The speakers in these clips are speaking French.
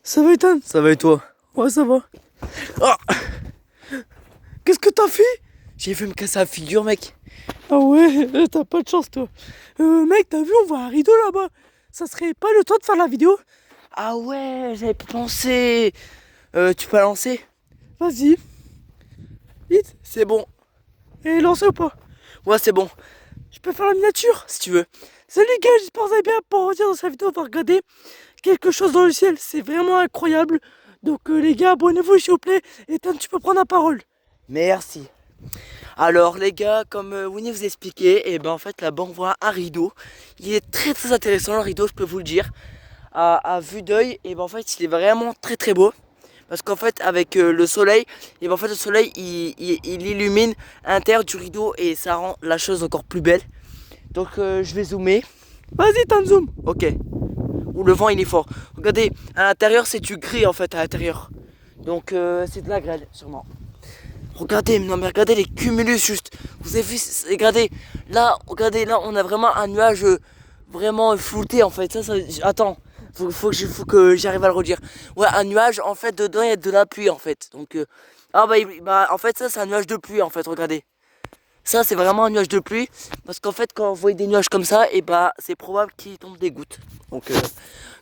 Ça va Ethan? Ça va et toi? Ouais, ça va. Ah, Qu'est-ce que t'as fait? j'ai fait me casser la figure, mec. Ah ouais, t'as pas de chance toi. Mec, t'as vu, on voit un rideau là-bas. Ça serait pas le temps de faire la vidéo? Ah ouais, j'avais pas pensé. Tu peux la lancer? Vas-y, vite. C'est bon. Et lancez ou pas? Ouais, c'est bon, Je peux faire la miniature? si tu veux. Salut les gars, j'espère que vous allez bien. Pour revenir dans cette vidéo, on va regarder quelque chose dans le ciel. C'est vraiment incroyable. Donc les gars, abonnez-vous s'il vous plaît. Ethan, tu peux prendre la parole. Merci. Alors les gars, comme Winnie vous expliquait, et ben en fait là-bas on voit un rideau. Il est très très intéressant le rideau, je peux vous le dire. À vue d'œil, et ben en fait il est vraiment très très beau. Parce qu'en fait avec le soleil, et ben en fait le soleil il illumine l'intérieur du rideau et ça rend la chose encore plus belle. Donc je vais zoomer. Vas-y, Ethan, zoom. Ok. Où le vent il est fort. Regardez, à l'intérieur c'est du gris en fait à l'intérieur. Donc c'est de la grêle sûrement. Regardez, non mais regardez les cumulus juste. Vous avez vu, regardez là on a vraiment un nuage vraiment flouté en fait. Attends, faut que j'arrive à le redire. Ouais, un nuage en fait dedans il y a de la pluie en fait. Donc en fait ça c'est un nuage de pluie en fait. Regardez. Ça c'est vraiment un nuage de pluie parce qu'en fait quand vous voyez des nuages comme ça et c'est probable qu'il tombe des gouttes. Donc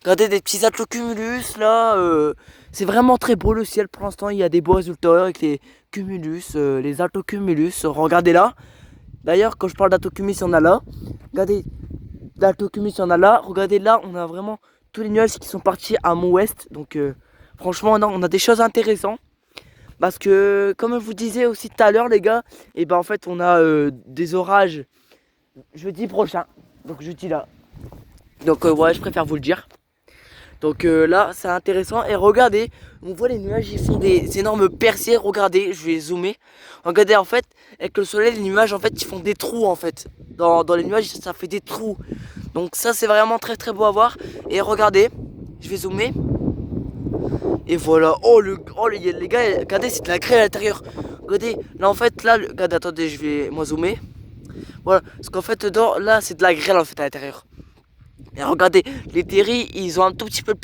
regardez des petits cumulus là, c'est vraiment très beau le ciel pour l'instant, il y a des beaux résultats avec les cumulus, les altocumulus, regardez là. D'ailleurs quand je parle d'altocumulus il y en a là, regardez d'altocumulus il y en a là, regardez là on a vraiment tous les nuages qui sont partis à mon ouest. Donc franchement non, on a des choses intéressantes. Parce que comme je vous disais aussi tout à l'heure les gars, et ben en fait on a des orages jeudi prochain. Donc jeudi là. Donc ouais je préfère vous le dire. Donc là c'est intéressant et regardez, on voit les nuages ils font des énormes percées, regardez, je vais zoomer. Regardez en fait, avec le soleil les nuages en fait ils font des trous en fait. Dans les nuages ça fait des trous. Donc ça c'est vraiment très très beau à voir. Et regardez, je vais zoomer. Et voilà, les gars, regardez, c'est de la grêle à l'intérieur. Regardez, là en fait, là, regardez, attendez, je vais moi zoomer. Voilà, parce qu'en fait, là, c'est de la grêle en fait à l'intérieur. Et regardez, les terris, ils ont un tout petit peu de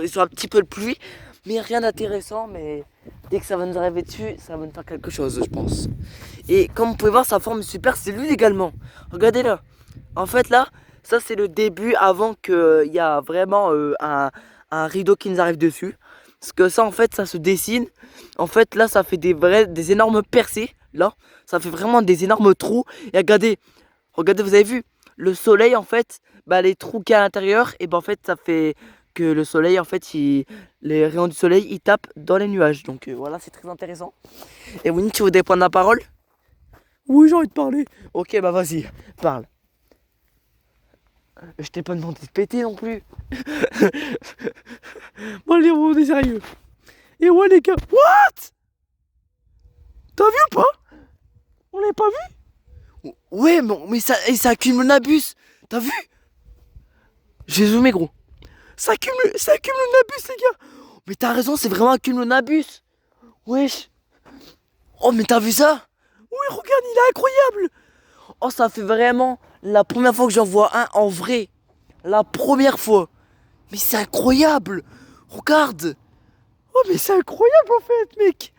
ils ont un petit peu de pluie, mais rien d'intéressant. Mais dès que ça va nous arriver dessus, ça va nous faire quelque chose, je pense. Et comme vous pouvez voir, sa forme est super cellule également. Regardez là. En fait, là, ça c'est le début avant qu'il y a vraiment un rideau qui nous arrive dessus. Parce que ça, en fait, ça se dessine. En fait, là, ça fait des énormes percées. Là, ça fait vraiment des énormes trous. Et regardez, vous avez vu, le soleil, en fait, les trous qu'il y a à l'intérieur, et en fait, ça fait que le soleil, en fait, les rayons du soleil, ils tapent dans les nuages. Donc voilà, c'est très intéressant. Et Winnie, tu voudrais prendre la parole? Oui, j'ai envie de parler. Ok, bah vas-y, parle. Je t'ai pas demandé de péter non plus. Bon, allez, on est sérieux. Et ouais, les gars. What? T'as vu ou pas? On l'avait pas vu? Ouais, mais ça accumule Nabus. T'as vu? J'ai zoomé, gros. Ça accumule le Nabus, les gars. Mais t'as raison, c'est vraiment accumule Nabus. Wesh. Oh, mais t'as vu ça? Oui, regarde, il est incroyable. Oh, ça fait vraiment la première fois que j'en vois un en vrai. La première fois. Mais c'est incroyable. Regarde. Oh, mais c'est incroyable en fait, mec.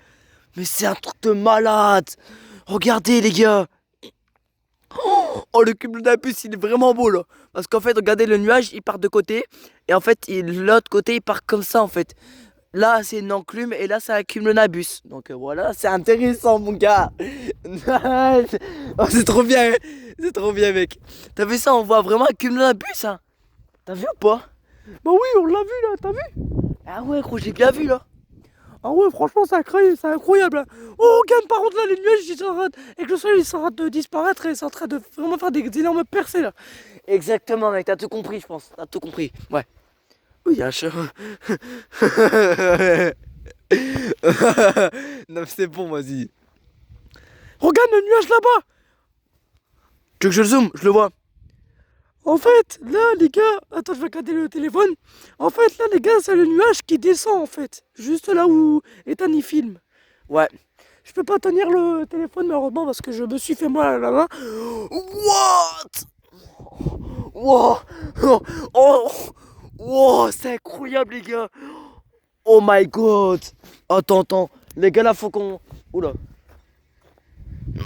Mais c'est un truc de malade. Regardez, les gars. Oh, le cube Nabus, il est vraiment beau là. Parce qu'en fait, regardez, le nuage, il part de côté. Et en fait, l'autre côté, il part comme ça en fait. Là, c'est une enclume et là, ça accumule le Nabus. Donc voilà, c'est intéressant, mon gars. Oh, c'est trop bien, hein. C'est trop bien, mec. T'as vu ça? On voit vraiment accumuler le Nabus, hein. T'as vu ou pas? Bah oui, on l'a vu là, t'as vu? Ah ouais, gros, j'ai bien vu là. Ah ouais, franchement, c'est incroyable. Hein. Oh, regarde, par contre, là, les nuages, ils s'arrêtent. Avec le soleil, ils s'arrêtent de disparaître et c'est en train de vraiment faire des énormes percées là. Exactement, mec. T'as tout compris, je pense. T'as tout compris. Ouais. Oui, il y a un chat. Non, mais c'est bon, vas-y. Regarde le nuage là-bas. Tu veux que je le zoome? Je le vois. En fait, là, les gars, attends, je vais regarder le téléphone. En fait, là, les gars, c'est le nuage qui descend en fait. Juste là où Ethan y filme. Ouais. Je peux pas tenir le téléphone malheureusement parce que je me suis fait mal à la main. What? Wow. Oh, oh, Oh, c'est incroyable, les gars. Oh my god. Attends. Les gars, là, faut qu'on... Oula.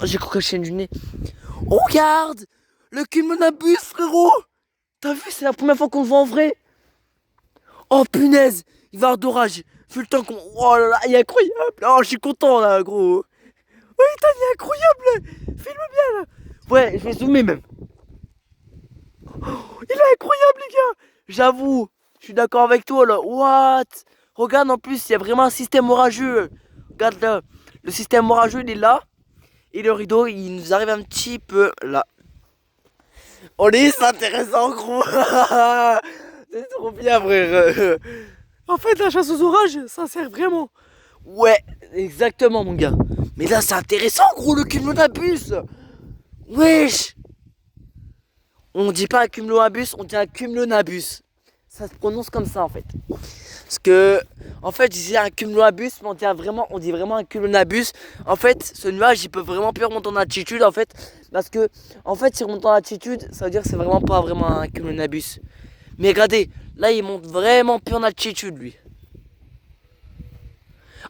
J'ai cru cacher du nez. Oh, regarde. Le cumulonimbus, frérot. T'as vu, c'est la première fois qu'on le voit en vrai. Oh, punaise. Il va y avoir d'orage. Vu le temps qu'on... Oh là là, il est incroyable. Oh, je suis content, là, gros. Oui, Ethan, il est incroyable. Filme bien, là. Ouais, je vais zoomer, même. Il est incroyable, les gars. J'avoue. Je suis d'accord avec toi, là. What? Regarde, en plus, il y a vraiment un système orageux. Regarde, là. Le système orageux, il est là. Et le rideau, il nous arrive un petit peu là. Oh, c'est intéressant, gros. C'est trop bien, frère. En fait, la chasse aux orages, ça sert vraiment. Ouais, exactement, mon gars. Mais là, c'est intéressant, gros, le cumulonimbus. Wesh. On dit pas un cumulonimbus, on dit un cumulonimbus. Ça se prononce comme ça, en fait. Parce que, en fait, je disais un cumulonimbus, mais on dit vraiment un cumulonimbus. En fait, ce nuage, il peut vraiment plus remonter en altitude, en fait. Parce que, en fait, s'il remonte en altitude, ça veut dire que c'est vraiment pas vraiment un cumulonimbus. Mais regardez, là, il monte vraiment plus en altitude, lui.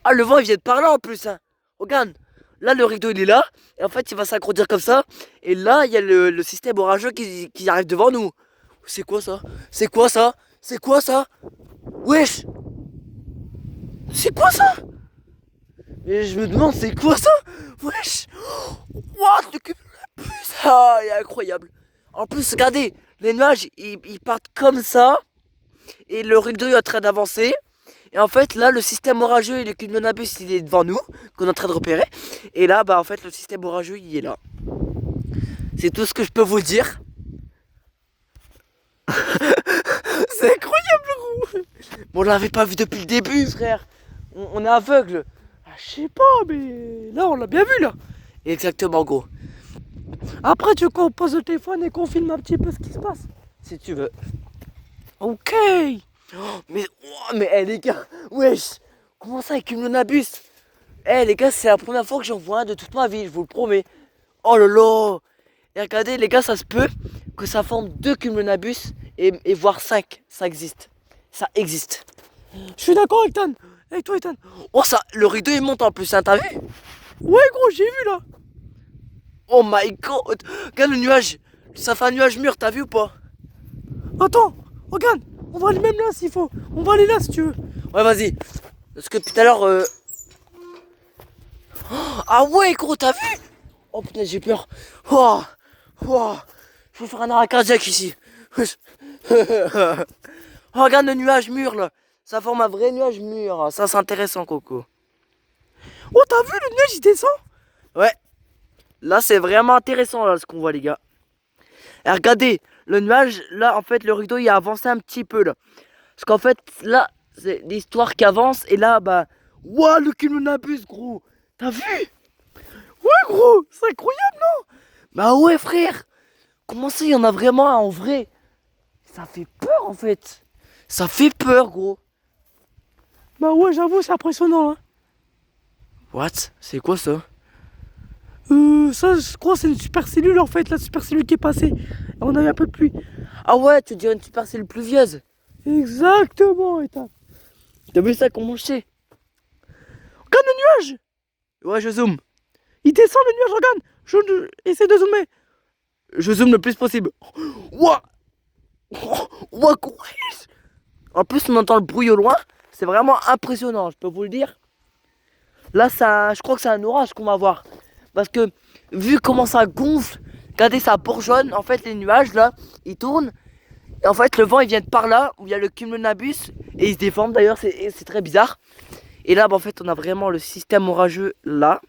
Ah, le vent, il vient de par là, en plus, hein. Regarde, là, le rideau, il est là. Et en fait, il va s'agrandir comme ça. Et là, il y a le système orageux qui arrive devant nous. C'est quoi ça? C'est quoi ça? C'est quoi ça? Wesh! C'est quoi ça? Et je me demande c'est quoi ça? Wesh! What? Le cumulonimbus! Ah, il est incroyable! En plus, regardez, les nuages ils partent comme ça. Et le rideau est en train d'avancer. Et en fait, là, le système orageux et le cumulonimbus il est devant nous, qu'on est en train de repérer. Et là, bah en fait, le système orageux il est là. C'est tout ce que je peux vous dire. C'est incroyable, gros! Bon, on l'avait pas vu depuis le début, frère. On est aveugle. Ah, je sais pas, mais là, on l'a bien vu, là. Exactement, gros. Après, tu veux qu'on pose le téléphone et qu'on filme un petit peu ce qui se passe? Si tu veux. Ok. Mais les gars, wesh, comment ça avec cumulonimbus? Les gars, c'est la première fois que j'en vois un de toute ma vie, je vous le promets. Oh là là. Et regardez, les gars, ça se peut que ça forme 2 cumulonimbus et voire 5. Ça existe. Ça existe. Je suis d'accord avec Ethan. Avec toi, Ethan. Oh, ça, le rideau il monte en plus, hein, t'as vu? Ouais, gros, j'ai vu, là. Oh my god. Regarde le nuage. Ça fait un nuage mûr, t'as vu ou pas? Attends, regarde. On va aller même là s'il faut. On va aller là si tu veux. Ouais, vas-y. Parce que tout à l'heure... Ah ouais, gros, t'as vu? Oh putain, j'ai peur. Je vais faire un arrêt cardiaque ici. Oh, regarde le nuage mûr là. Ça forme un vrai nuage mûr. Ça, c'est intéressant, Coco. Oh, t'as vu, le nuage, il descend? Ouais. Là, c'est vraiment intéressant là, ce qu'on voit, les gars. Et regardez, le nuage, là, en fait, le rideau, il a avancé un petit peu là. Parce qu'en fait, là, c'est l'histoire qui avance. Et là, bah... Ouah, le cumulonimbus, gros. T'as vu? Ouais, gros, c'est incroyable, non? Bah ouais, frère. Comment ça, il y en a vraiment un en vrai? Ça fait peur, en fait. Ça fait peur, gros. Bah ouais, j'avoue, c'est impressionnant, hein. What? C'est quoi ça? Ça, je crois, c'est une supercellule, en fait, la supercellule qui est passée. Et on a eu un peu de pluie. Ah ouais, tu dirais une supercellule pluvieuse. Exactement, Ethan. T'as vu ça qu'on mangeait? Regarde le nuage. Ouais, je zoome. Il descend, le nuage, regarde. Essaie de zoomer. Je zoome le plus possible. Ouah. Ouah, quoi. En plus, on entend le bruit au loin. C'est vraiment impressionnant, je peux vous le dire. Là, je crois que c'est un orage qu'on va voir. Parce que, vu comment ça gonfle, regardez, ça bourgeonne. En fait, les nuages, là, ils tournent. Et en fait, le vent, il vient de par là, où il y a le cumulonimbus. Et il se déforme, d'ailleurs, c'est très bizarre. Et là, bah, en fait, on a vraiment le système orageux, là.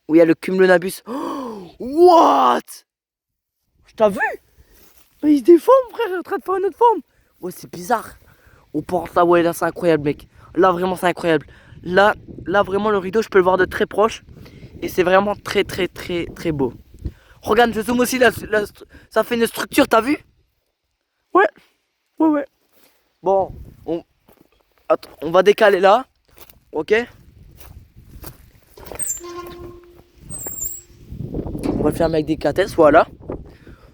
Où il y a le cumulonimbus. Oh, what? T'as vu? Mais il se déforme, frère, il est en train de faire une autre forme. Ouais, c'est bizarre. On porte là, ouais, là, c'est incroyable, mec. Là, vraiment, c'est incroyable. Là, vraiment, le rideau, je peux le voir de très proche. Et c'est vraiment très, très, très, très beau. Regarde, je zoome aussi, là, ça fait une structure, t'as vu? Ouais, ouais. Bon, attends, on va décaler là. Ok? On va le faire avec des cathètes, voilà.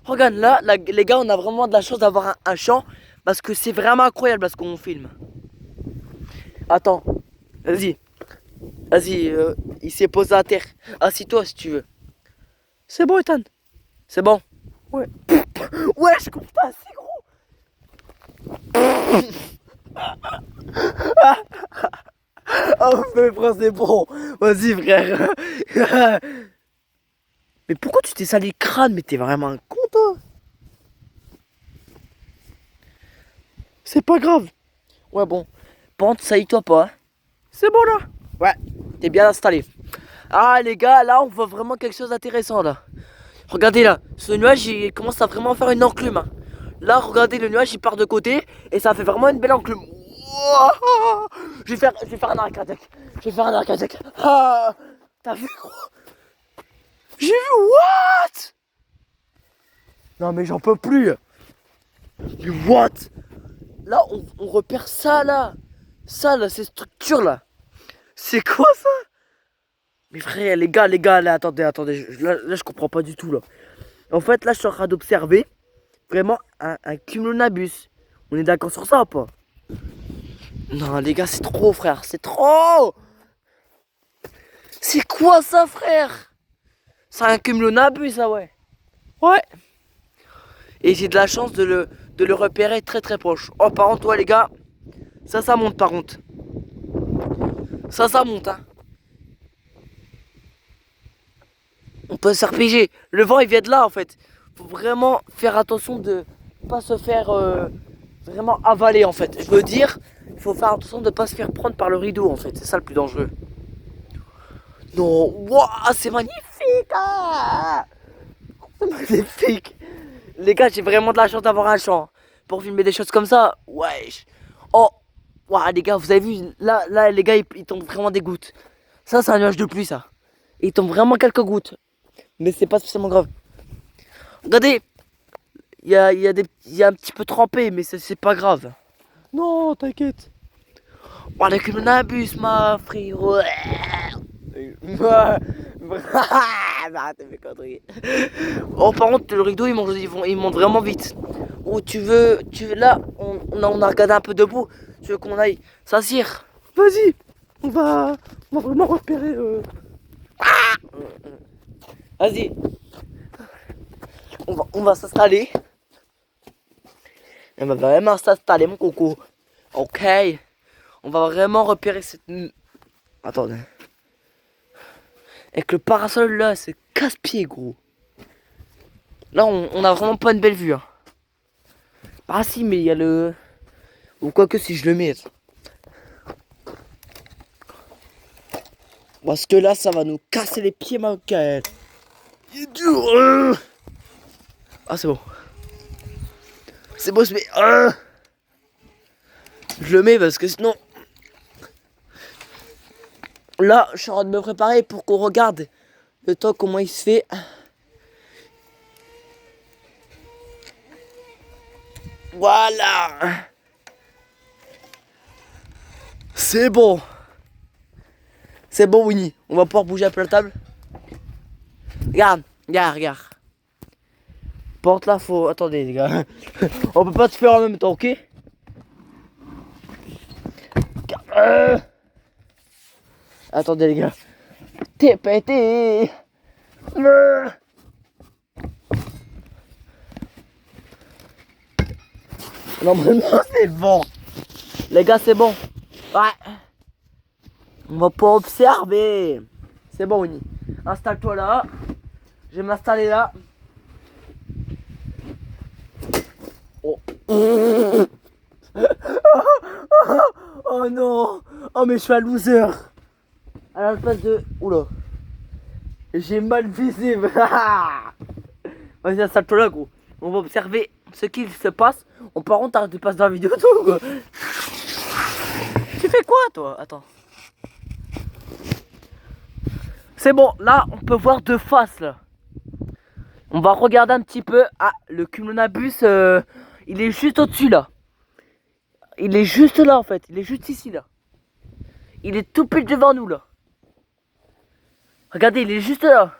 Regarde là, les gars, on a vraiment de la chance d'avoir un champ. parce que c'est vraiment incroyable ce qu'on filme. Attends, vas-y. Vas-y, il s'est posé à terre. Assis-toi si tu veux. C'est bon, Ethan. C'est bon? Ouais. Ouais, je compte pas assez gros. Oh, mais frère, c'est bon. Vas-y, frère. Mais pourquoi tu t'es sali le crâne? Mais t'es vraiment un con, toi. C'est pas grave. Ouais, bon. Par contre, salis-toi pas. Hein. C'est bon, là. Ouais, t'es bien installé. Ah, les gars, là, on voit vraiment quelque chose d'intéressant, là. Regardez, là. Ce nuage, il commence à vraiment faire une enclume. Hein. Là, regardez, le nuage, il part de côté. Et ça fait vraiment une belle enclume. Wouah, je vais faire un arrêt cardiaque. Je vais faire un arrêt cardiaque. Ah, t'as vu, gros? J'ai vu, what? Non, mais j'en peux plus. Mais what? Là, on repère ça, là. Ça, là, ces structures-là. C'est quoi, ça? Mais frère, les gars, là, attendez. Là, je comprends pas du tout, là. En fait, là, je suis en train d'observer vraiment un cumulonimbus. On est d'accord sur ça ou pas? Non, les gars, c'est trop, frère. C'est trop. C'est quoi ça, frère? C'est un cumulonimbus, ça, ouais. Ouais. Et j'ai de la chance de le repérer très très proche. Oh, par contre, toi, les gars, ça monte, par contre. Ça monte, hein. On peut se RPG. Le vent, il vient de là, en fait. Faut vraiment faire attention de pas se faire vraiment avaler, en fait. Je veux dire, il faut faire attention de pas se faire prendre par le rideau, en fait. C'est ça le plus dangereux. Non, waouh, c'est magnifique, ah, c'est magnifique. Les gars, j'ai vraiment de la chance d'avoir un champ pour filmer des choses comme ça. Wesh. Oh, waouh, les gars, vous avez vu, là, les gars, ils tombent vraiment des gouttes. Ça, c'est un nuage de pluie, ça. Il tombe vraiment quelques gouttes. Mais c'est pas spécialement grave. Regardez, il y a un petit peu trempé, mais c'est pas grave. Non, t'inquiète. Oh, le cumulonimbus, ma frérot. Arrête mes conneries. Oh, par contre, le rideau, il monte vraiment vite. Oh, là, on a regardé un peu debout. Tu veux qu'on aille s'asseoir? Vas-y. On va vraiment repérer. Vas-y. On va s'installer. On va vraiment s'installer, mon coco. Ok. On va vraiment repérer cette... Attendez. Avec le parasol là, c'est casse-pied, gros. Là, on a vraiment pas une belle vue. Hein. Ah si, mais il y a le... Ou quoi que si je le mets. Parce que là, ça va nous casser les pieds, ma gueule. Il est dur. Ah, c'est bon. C'est bon, je mets... Je le mets parce que sinon... Là, je suis en train de me préparer pour qu'on regarde le temps, comment il se fait. Voilà. C'est bon. C'est bon, Winnie. On va pouvoir bouger un peu la table. Regarde. Porte là, faut... Attendez, les gars. On peut pas te faire en même temps, ok? Attendez, les gars. T'es pété. Normalement, c'est bon. Les gars, c'est bon. Ouais. On va pas observer. C'est bon, Winnie. Installe-toi là. Je vais m'installer là. Oh. Oh non. Oh, mais je suis un loser. À la place de... Oula. J'ai mal visé. Vas-y, installe-toi là, gros. On va observer ce qu'il se passe. Par contre, t'arrêtes de passer dans la vidéo, tout, quoi. Tu fais quoi, toi? Attends. C'est bon, là, on peut voir de face, là. On va regarder un petit peu. Ah, le cumulonimbus, il est juste au-dessus, là. Il est juste là, en fait. Il est juste ici, là. Il est tout pile devant nous, là. Regardez, il est juste là.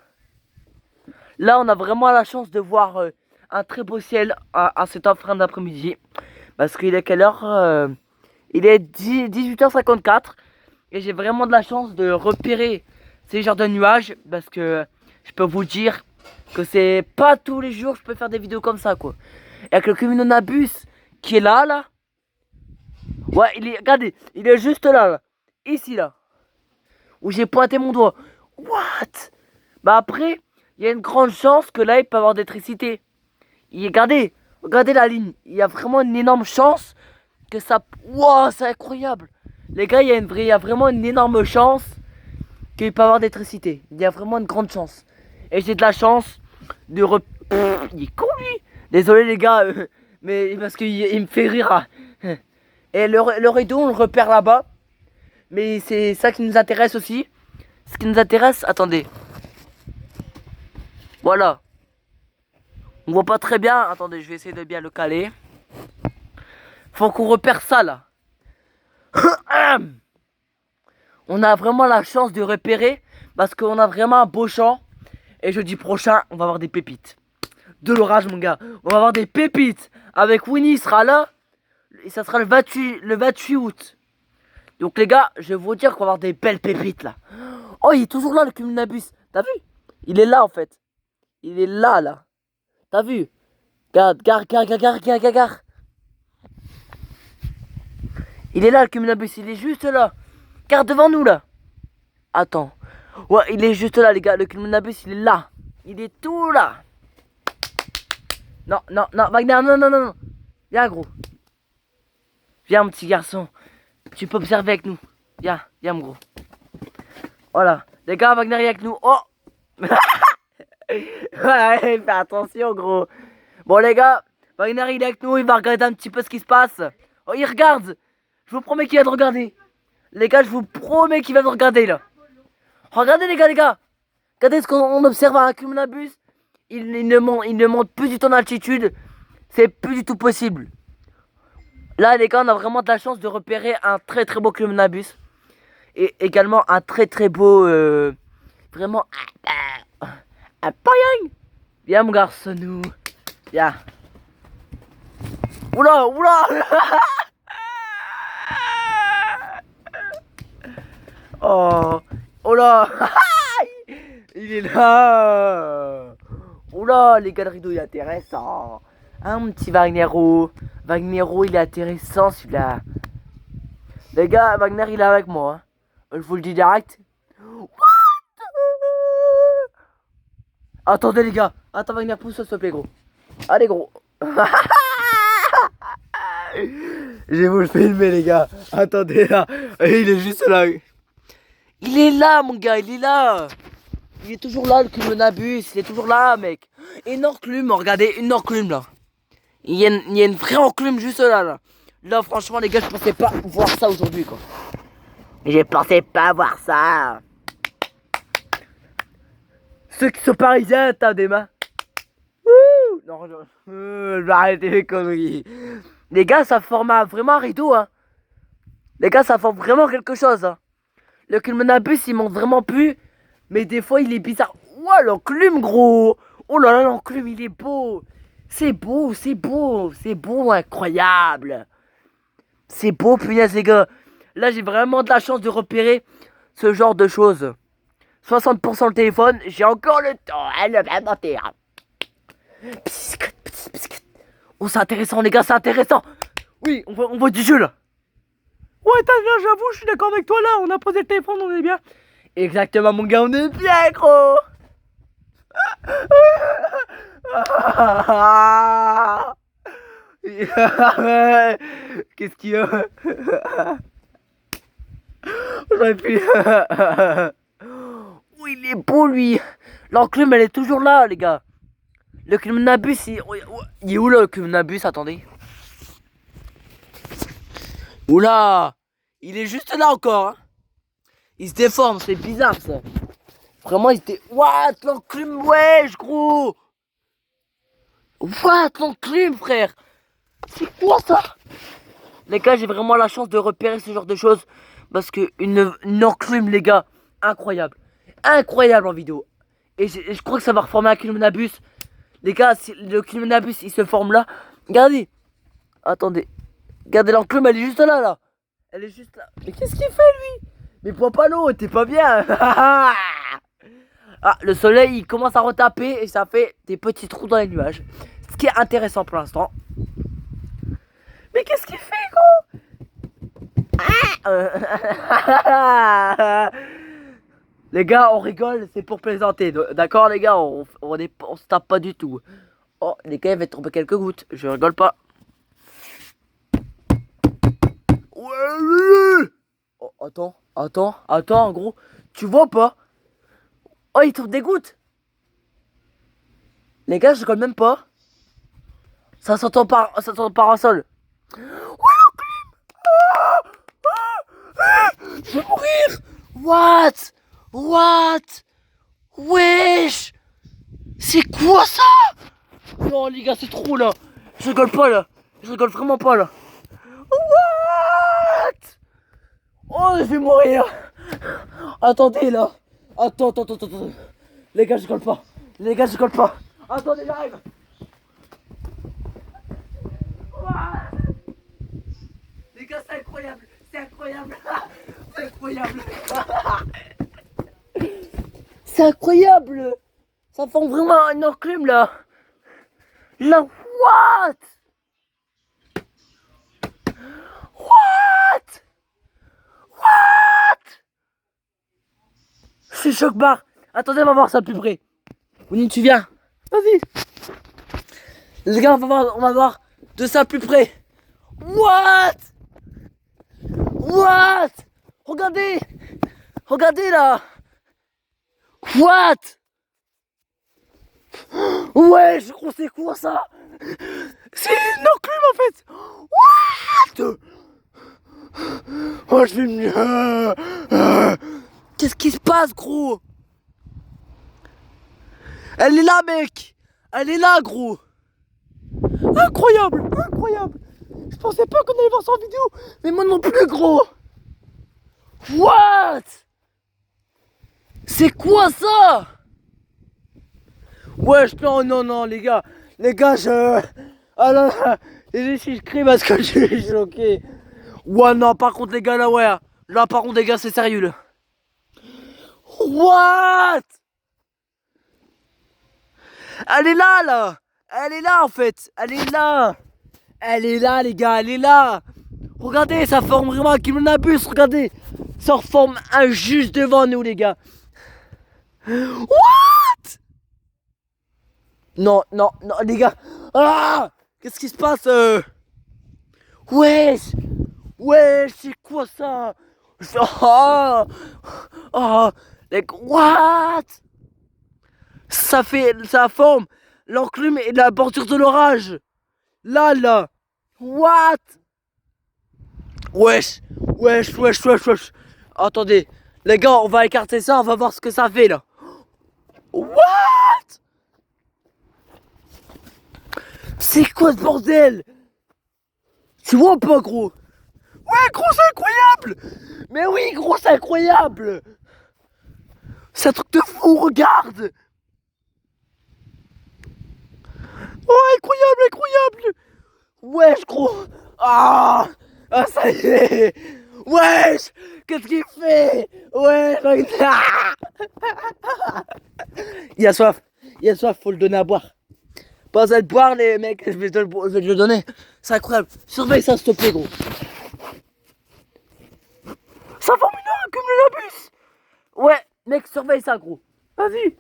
Là, on a vraiment la chance de voir un très beau ciel à cette fin d'après-midi. Parce qu'il est quelle heure il est 18h54. Et j'ai vraiment de la chance de repérer ces genres de nuages. Parce que je peux vous dire que c'est pas tous les jours que je peux faire des vidéos comme ça, quoi. Et avec le cumulonimbus qui est là, là. Ouais, regardez, il est juste là, là. Ici, là. Où j'ai pointé mon doigt. What? Bah après, il y a une grande chance que là, il peut avoir d'électricité. Regardez, regardez la ligne. Il y a vraiment une énorme chance que ça... Wow, c'est incroyable. Les gars, il y a vraiment une énorme chance qu'il peut avoir d'électricité. Il y a vraiment une grande chance. Et j'ai de la chance de... il est con, lui. Désolé, les gars, mais parce qu'il me fait rire. Hein. Et le rideau, on le repère là-bas. Mais c'est ça qui nous intéresse aussi. Ce qui nous intéresse... Attendez. Voilà. On voit pas très bien. Attendez, je vais essayer de bien le caler. Faut qu'on repère ça, là. On a vraiment la chance de repérer. Parce qu'on a vraiment un beau champ. Et jeudi prochain, on va avoir des pépites. De l'orage, mon gars. On va avoir des pépites. Avec Winnie, il sera là. Et ça sera le 28 août. Donc les gars, je vais vous dire qu'on va avoir des belles pépites là. Oh, il est toujours là le cumulonimbus. T'as vu? Il est là en fait. Il est là, là. T'as vu? Regarde. Il est là le cumulonimbus, il est juste là. Regarde devant nous là. Attends. Ouais, il est juste là les gars, le cumulonimbus il est là. Il est tout là. Non, Wagner, non. Viens gros. Viens mon petit garçon. Tu peux observer avec nous. Viens mon gros. Voilà. Les gars, Wagner est avec nous. Oh. Ouais, fais attention gros. Bon les gars, Wagner il est avec nous, il va regarder un petit peu ce qui se passe. Oh, il regarde. Je vous promets qu'il va te regarder. Les gars, je vous promets qu'il va te regarder là. Regardez les gars. Regardez ce qu'on observe à un cumulonimbus. Il ne monte plus du tout en altitude. C'est plus du tout possible. Là les gars, on a vraiment de la chance de repérer un très beau cumulonimbus. Et également un très beau... vraiment... un poing. Viens mon garçon. Viens. Oula. Oh là. Il est là. Oula, les gars, le rideau il est intéressant. Hein, mon petit Wagnero, il est intéressant celui-là. Les gars, Wagner il est avec moi. Hein. Je vous le dis direct. What? Attendez les gars. Attends Wagner, pousse s'il te plaît gros. Allez gros. Je vais vous le filmer les gars. Attendez là. Il est juste là. Il est là mon gars, il est là. Il est toujours là le cumulonimbus. Il est toujours là mec. Une enclume, regardez, une enclume là. Il y a une vraie enclume juste là. Là franchement les gars, je pensais pas voir ça aujourd'hui quoi. Je pensais pas voir ça. Ceux qui sont parisiens, t'as des mains. Ouh, non, je vais arrêter les conneries. Les gars, ça forme vraiment un rideau, hein. Les gars, ça forme vraiment quelque chose, hein. Le cumulonimbus, il monte vraiment plus. Mais des fois, il est bizarre. Ouah, l'enclume, gros. Oh là là, l'enclume, il est beau. C'est beau, incroyable. C'est beau, punaise, les gars. Là, j'ai vraiment de la chance de repérer ce genre de choses. 60% le téléphone, j'ai encore le temps. Elle va mentir. Oh, c'est intéressant, les gars, c'est intéressant. Oui, on voit du jeu, là. Ouais, t'as bien, j'avoue, je suis d'accord avec toi là. On a posé le téléphone, on est bien. Exactement, mon gars, on est bien, gros. Qu'est-ce qu'il y a? J'aurais pu... Oh, il est beau, lui. L'enclume, elle est toujours là, les gars. Le cumulonimbus, il est où, là, le cumulonimbus? Attendez. Oula. Il est juste là, encore. Hein. Il se déforme, c'est bizarre, ça. Vraiment, il était... What? L'enclume, wesh, gros. What? L'enclume, frère. C'est quoi, ça? Les gars, j'ai vraiment la chance de repérer ce genre de choses. Parce que une enclume, les gars, incroyable. Incroyable en vidéo. Et je crois que ça va reformer un cumulonimbus. Les gars, si le cumulonimbus, il se forme là. Regardez. Attendez. Regardez l'enclume, elle est juste là, là. Elle est juste là. Mais qu'est-ce qu'il fait, lui? Mais bois pas l'eau, t'es pas bien. Ah, le soleil, il commence à retaper et ça fait des petits trous dans les nuages. Ce qui est intéressant pour l'instant. Mais qu'est-ce qu'il fait, gros? Les gars, on rigole, c'est pour plaisanter. D'accord, les gars, on se tape pas du tout. Oh, les gars, il va tomber quelques gouttes. Je rigole pas. Ouais. Oh, attends, gros. Tu vois pas? Oh, il tombe des gouttes. Les gars, je rigole même pas. Ça s'entend par un sol. Je vais mourir. What? Wesh. C'est quoi ça? Non, les gars, c'est trop là. Je rigole pas là. Je rigole vraiment pas là. What? Oh, je vais mourir. Attendez là. Attends. Les gars, je rigole pas. Attendez, j'arrive. Les gars, c'est incroyable. C'est incroyable. Ça forme vraiment une enclume là. Là, what? C'est choc-barre. Attendez, on va voir ça de plus près. Ounine, tu viens? Vas-y. Les gars, on va voir de ça plus près. What? Regardez là. What? Ouais, je crois c'est quoi ça? C'est une enclume en fait. What? Oh, je vais mieux. Qu'est-ce qui se passe, gros? Elle est là, mec. Elle est là, gros. Incroyable. Je pensais pas qu'on allait voir ça en vidéo. Mais moi non plus, gros. What? C'est quoi ça? Wesh, non, les gars, je... Ah non, je crie parce que je suis choqué. Ouais, non, par contre, les gars, là, ouais. Là, par contre, les gars, c'est sérieux, là. What? Elle est là. Elle est là, en fait. Elle est là, les gars, elle est là. Regardez, ça forme vraiment un cumulonimbus, regardez. Ça forme un juste devant nous, les gars. What? Non, les gars. Ah! Qu'est-ce qui se passe? Wesh, c'est quoi ça? What? Ça forme l'enclume et la bordure de l'orage. Là. What? Wesh. Attendez, les gars, on va écarter ça, on va voir ce que ça fait là. What? C'est quoi ce bordel? Tu vois pas, gros? Ouais, gros, c'est incroyable! Mais oui, gros, c'est incroyable! C'est un truc de fou, regarde! Oh, incroyable! Wesh, gros! Ah, ça y est! Wesh! Qu'est-ce qu'il fait? Wesh! Ah. Il a soif, faut le donner à boire. Pas à le boire, les mecs, je vais te le donner. C'est incroyable. Surveille ça, s'il te plaît, gros. Ça forme une cumulonimbus. Ouais, mec, surveille ça, gros. Vas-y.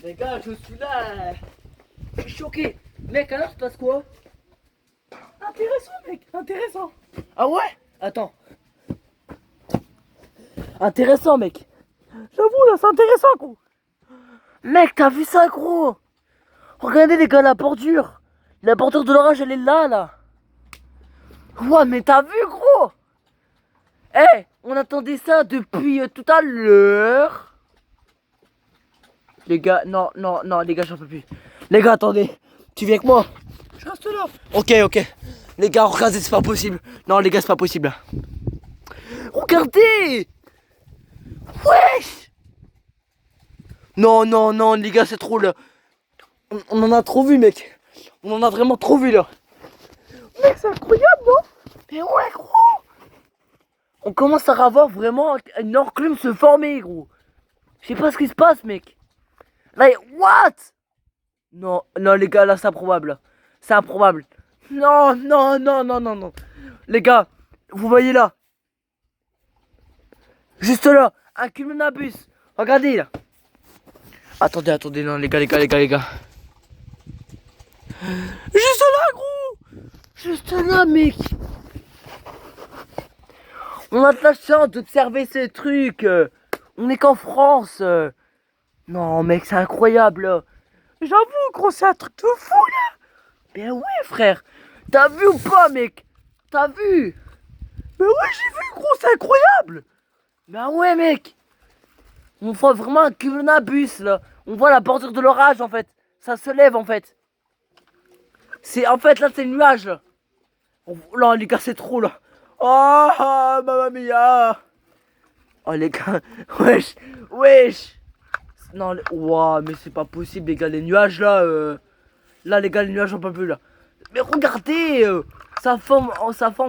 Les gars, je suis là. Je suis choqué. Mec, alors, se passe quoi? Intéressant, mec. Intéressant. Ah ouais? Attends. Intéressant, mec. J'avoue, là, c'est intéressant, gros. Mec, t'as vu ça, gros? Regardez, les gars, la bordure. La bordure de l'orage, elle est là. Ouais, mais t'as vu, gros? Eh, on attendait ça depuis tout à l'heure. Les gars, non, non, non, les gars, j'en peux plus. Les gars, attendez. Tu viens avec moi? Je reste là. Ok, ok. Les gars, regardez, c'est pas possible. Non, les gars, c'est pas possible. Regardez. Wesh. Non, non, non, les gars, c'est trop là. On en a trop vu, mec. On en a vraiment trop vu là. Mec, c'est incroyable, non? Mais ouais, gros. On commence à avoir vraiment une enclume se former, gros. Je sais pas ce qui se passe, mec. Là, what? Non, non, les gars, là, c'est improbable. C'est improbable. Non, non, non, non, non, non. Les gars, vous voyez là. Juste là, un cumulabus. Regardez là. Attendez, attendez, non, les gars, les gars, les gars, les gars. Juste là, gros. Juste là, mec. On a de la chance d'observer ce truc. On est qu'en France. Non, mec, c'est incroyable. Là. J'avoue, gros, c'est un truc de fou, là. Ben ouais, frère. T'as vu ou pas, mec? T'as vu? Mais ouais, j'ai vu, gros, c'est incroyable. Ben ouais, mec. On voit vraiment un cumulabus, là. On voit la bordure de l'orage, en fait. Ça se lève, en fait. C'est, en fait, là, c'est le nuage, là. Là, les gars, c'est trop, là. Oh, mamma mia. Oh, les gars. Wesh, wesh. Non, ouah, mais c'est pas possible, les gars. Les nuages, là. Là, les gars, les nuages, j'en peux plus, là. Mais regardez. Ça forme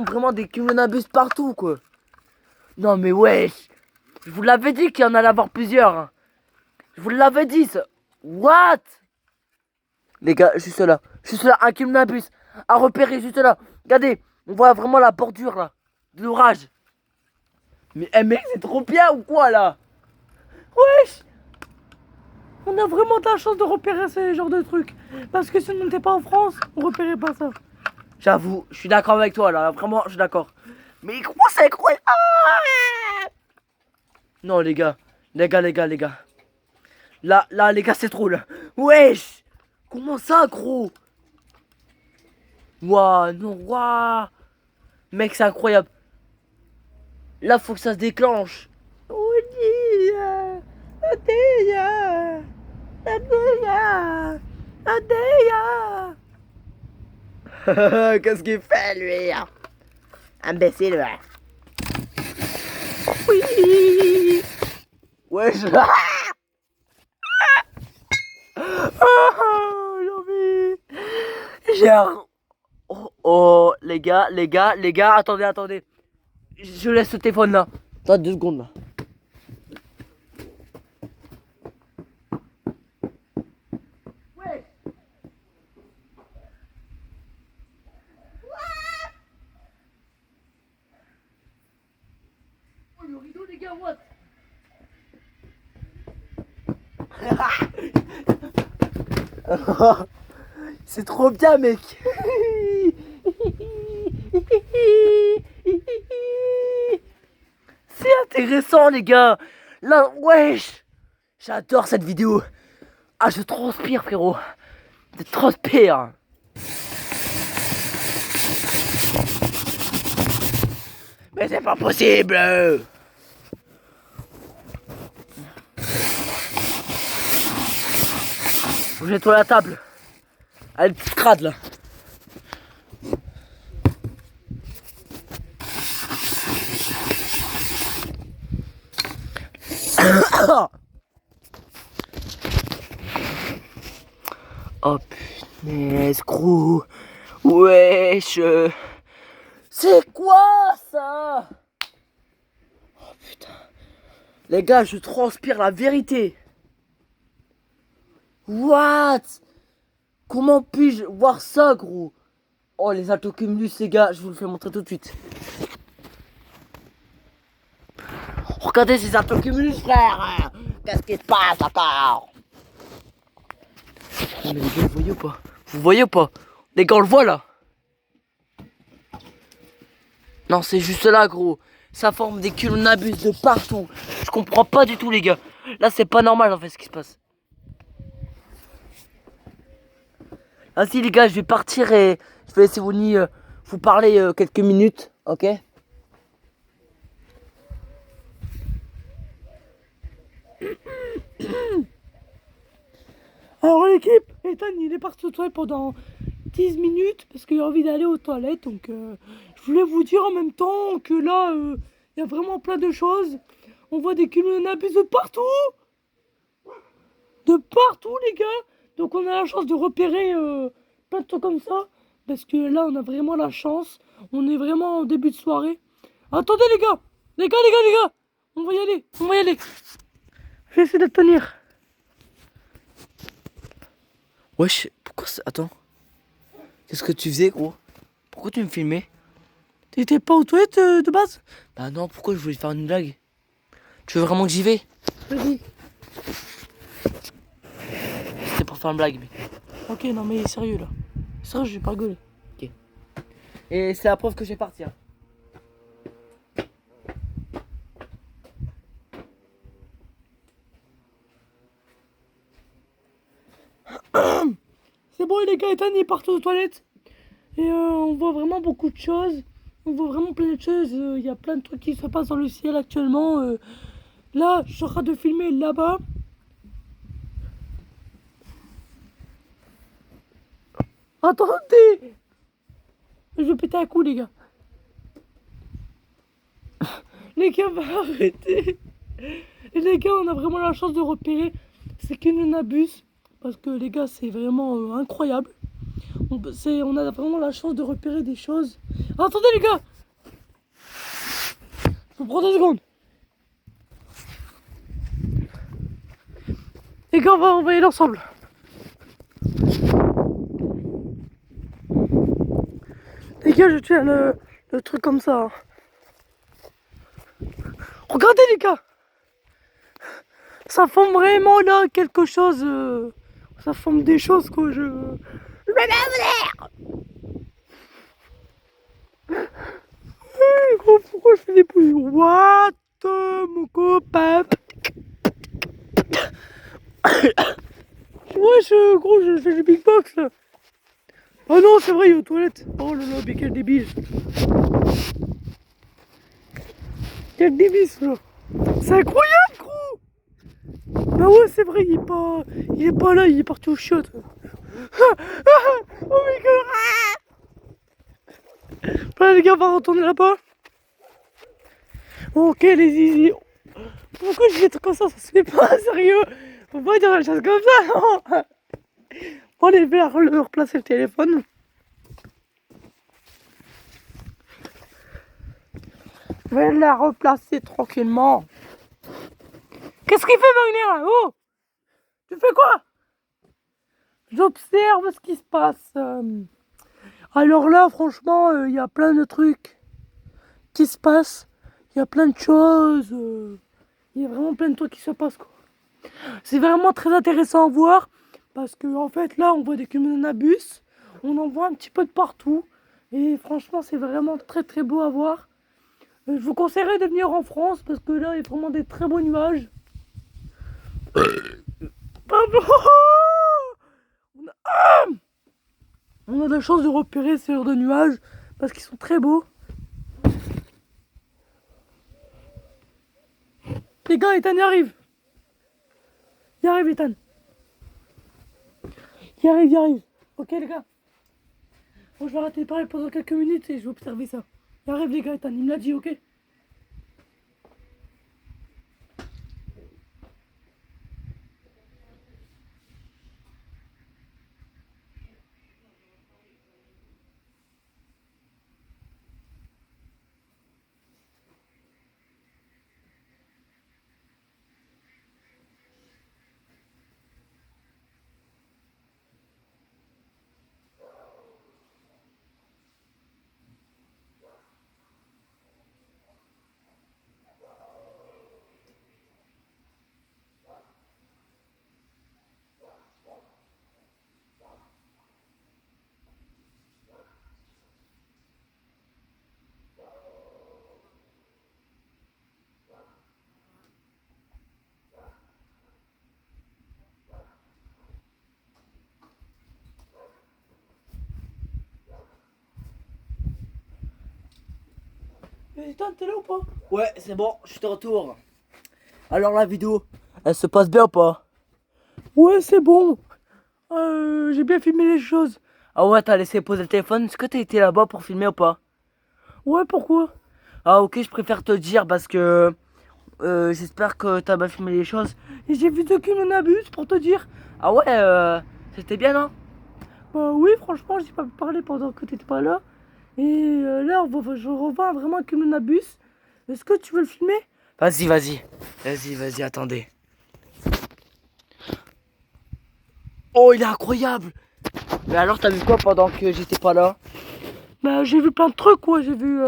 vraiment des cumulabus partout, quoi. Non, mais wesh. Je vous l'avais dit qu'il y en allait avoir plusieurs. Hein. Je vous l'avais dit, ça. What? Les gars, juste là, un cumulabus à repérer, juste là. Regardez, on voit vraiment la bordure là, de l'orage. Mais mec, c'est trop bien ou quoi là? Wesh. On a vraiment de la chance de repérer ce genre de trucs. Parce que si on n'était pas en France, on repérait pas ça. J'avoue, je suis d'accord avec toi là, vraiment, je suis d'accord. Mais gros, c'est incroyable. Ah non, les gars, les gars, les gars, les gars. Là, les gars, c'est trop là. Wesh! Comment ça, gros? Waouh, non, waouh! Mec, c'est incroyable. Là, faut que ça se déclenche. Qu'est-ce qu'il fait, lui? Imbécile, ouais. Oui! Wesh! J'ai un... Oh, oh, les gars, les gars, les gars, attendez, attendez. Je laisse ce téléphone là. Attends 2 secondes là. Ouais. Oh le rideau les gars, what? C'est trop bien mec. C'est intéressant les gars. Là, wesh. J'adore cette vidéo. Ah, je transpire frérot. Je transpire. Mais c'est pas possible. Jette-toi la table. Elle est crade là. Oh punaise gros. Wesh. C'est quoi ça? Oh putain. Les gars, je transpire la vérité. What? Comment puis-je voir ça, gros? Oh, les altocumulus, les gars, je vous le fais montrer tout de suite. Regardez ces altocumulus, frère. Qu'est-ce qui se passe encore? Mais les gars, vous voyez ou pas? Vous voyez ou pas? Les gars, on le voit là. Non, c'est juste là, gros. Ça forme des cumulabus de partout. Je comprends pas du tout, les gars. Là, c'est pas normal, en fait, ce qui se passe. Ainsi les gars, je vais partir et je vais laisser vous parler quelques minutes, ok? Alors l'équipe, Ethan il est parti aux toilettes pendant 10 minutes parce qu'il a envie d'aller aux toilettes. Donc je voulais vous dire en même temps que là, il y a vraiment plein de choses. On voit des cumulonimbus de partout. De partout les gars. Donc on a la chance de repérer plein de trucs comme ça. Parce que là on a vraiment la chance. On est vraiment en début de soirée. Attendez les gars. Les gars. On va y aller. Je vais essayer de tenir. Wesh, pourquoi ça... Attends. Qu'est-ce que tu faisais, gros? Pourquoi tu me filmais? T'étais pas aux toilettes de base? Bah non, pourquoi je voulais faire une blague? Tu veux vraiment que j'y vais? Vas-y. C'était pour faire une blague, mais... Ok, non mais sérieux là. Sérieux, je vais pas rigoler. Ok. Et c'est la preuve que je vais partir. C'est bon les gars, Ethan il est parti aux toilettes. Et on voit vraiment beaucoup de choses. On voit vraiment plein de choses. Il y a plein de trucs qui se passent dans le ciel actuellement. Là, je suis en train de filmer là-bas. Attendez! Je vais péter un coup les gars. Les gars, va arrêter. Et les gars, on a vraiment la chance de repérer ces cumulonimbus. Parce que les gars, c'est vraiment incroyable. On a vraiment la chance de repérer des choses. Attendez les gars! Je vous prends 2 secondes. Les gars, on va y aller ensemble. Les gars, je tiens le truc comme ça. Regardez les gars! Ça forme vraiment là quelque chose. Ça forme des choses que je... Gros, pourquoi je fais des bruits? What, mon copain? Ouais, gros, je fais du big box là. Oh non, c'est vrai, il est aux toilettes. Oh là là, mais quel débile. Quel débile là. C'est incroyable, gros. Bah ouais, c'est vrai, il est pas là, il est parti au chiottes. Oh my god. Voilà les gars, on va retourner là-bas. Ok les zizi. Pourquoi je dis des trucs comme ça se fait pas, sérieux. Faut pas dire des choses comme ça, non. Bon allez, je vais replacer le téléphone. Je vais la replacer tranquillement. Qu'est-ce qu'il fait Wagner là? Oh, tu fais quoi? J'observe ce qui se passe. Alors là, franchement, il y a plein de trucs qui se passent. Il y a plein de choses. Il y a vraiment plein de trucs qui se passent, quoi. C'est vraiment très intéressant à voir. Parce que en fait, là, on voit des cumulonimbus. On en voit un petit peu de partout. Et franchement, c'est vraiment très très beau à voir. Je vous conseillerais de venir en France parce que là, il y a vraiment des très beaux nuages. Pardon. On a de la chance de repérer ces heures de nuages parce qu'ils sont très beaux. Les gars, Ethan y arrive. Il arrive, Ethan. Il arrive. Ok, les gars. Bon, je vais arrêter de parler pendant quelques minutes et je vais observer ça. Il arrive, les gars, Ethan. Il me l'a dit, ok? Ethan, t'es là ou pas? Ouais, c'est bon, je suis de retour. Alors la vidéo, elle se passe bien ou pas? Ouais, c'est bon. J'ai bien filmé les choses. Ah ouais, t'as laissé poser le téléphone. Est-ce que t'as été là-bas pour filmer ou pas? Ouais, pourquoi? Ah ok, je préfère te dire parce que j'espère que t'as bien filmé les choses. Et j'ai vu aucune abuse pour te dire. Ah ouais, c'était bien, non? Bah oui, franchement, j'ai pas parlé pendant que t'étais pas là. Et là, je revois vraiment Cumulonimbus. Est-ce que tu veux le filmer? Vas-y, vas-y. Vas-y, vas-y, attendez. Oh, il est incroyable! Mais alors, t'as vu quoi pendant que j'étais pas là? Bah j'ai vu plein de trucs, quoi. J'ai vu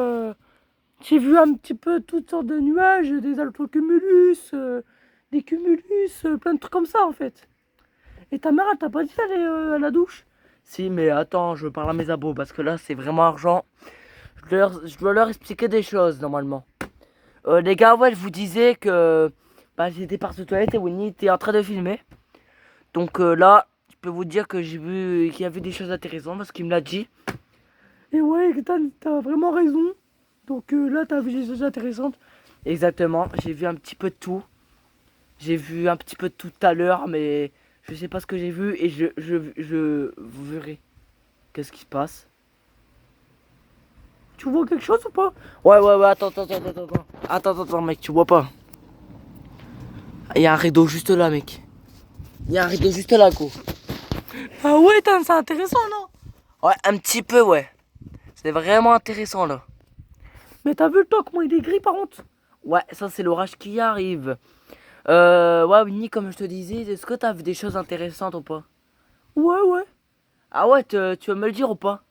un petit peu toutes sortes de nuages, des altocumulus, des cumulus, plein de trucs comme ça en fait. Et ta mère, elle t'a pas dit d'aller à la douche? Si, mais attends, je parle à mes abos parce que là, c'est vraiment urgent. Je dois leur expliquer des choses normalement. Les gars, ouais, je vous disais que bah, j'étais parti aux toilettes et Winnie était en train de filmer. Donc là, je peux vous dire que j'ai vu qu'il y avait des choses intéressantes parce qu'il me l'a dit. Et ouais, Ethan, t'as vraiment raison. Donc là, t'as vu des choses intéressantes. Exactement, j'ai vu un petit peu de tout. J'ai vu un petit peu de tout à l'heure, mais je sais pas ce que j'ai vu et vous verrez qu'est-ce qui se passe. Tu vois quelque chose ou pas? Ouais, attends, mec, tu vois pas. Il y a un rideau juste là, mec. Il y a un rideau juste là, go. Ah ouais, Ethan, c'est intéressant, non? Ouais, un petit peu, ouais. C'est vraiment intéressant, là. Mais t'as vu le temps, comment il est gris par contre? Ouais, ça, c'est l'orage qui arrive. Ouais, Winnie, comme je te disais, est-ce que t'as vu des choses intéressantes ou pas? Ouais, ouais. Ah ouais, tu veux me le dire ou pas?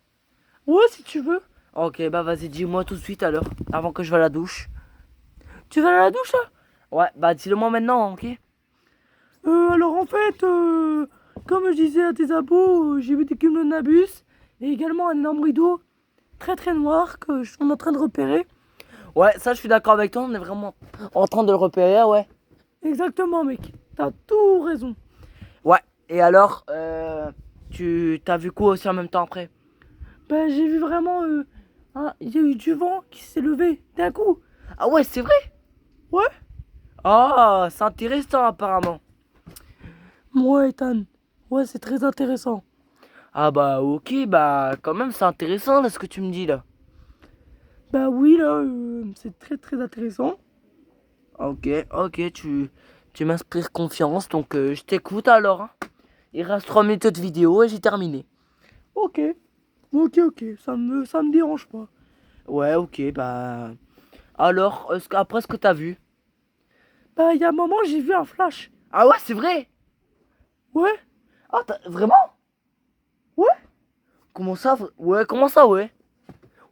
Ouais, si tu veux. Ok, bah vas-y, dis-moi tout de suite alors, avant que je vais à la douche. Tu vas aller à la douche là? Ouais, bah dis-le-moi maintenant, ok? Alors en fait, comme je disais à tes abos, j'ai vu des cumulonimbus et également un énorme rideau très très noir que je suis en train de repérer. Ouais, ça, je suis d'accord avec toi, on est vraiment en train de le repérer, ouais. Exactement, mec. T'as tout raison. Ouais, et alors, t'as vu quoi aussi en même temps après? Ben, j'ai vu vraiment, il y a eu du vent qui s'est levé d'un coup. Ah ouais, c'est vrai? Ouais. Ah, c'est intéressant apparemment. Ouais, Ethan. Ouais, c'est très intéressant. Ah bah ok, bah quand même c'est intéressant là ce que tu me dis là. Bah oui, là, c'est très très intéressant. Ok, ok, tu m'inspires confiance, donc je t'écoute alors, hein. Il reste 3 minutes de vidéo et j'ai terminé. Ok. Ok, ça me dérange pas. Ouais, ok, bah... Alors, après ce que t'as vu? Bah, il y a un moment, j'ai vu un flash. Ah ouais, c'est vrai? Ouais. Ah, vraiment? Ouais. Comment ça? Ouais, comment ça, ouais?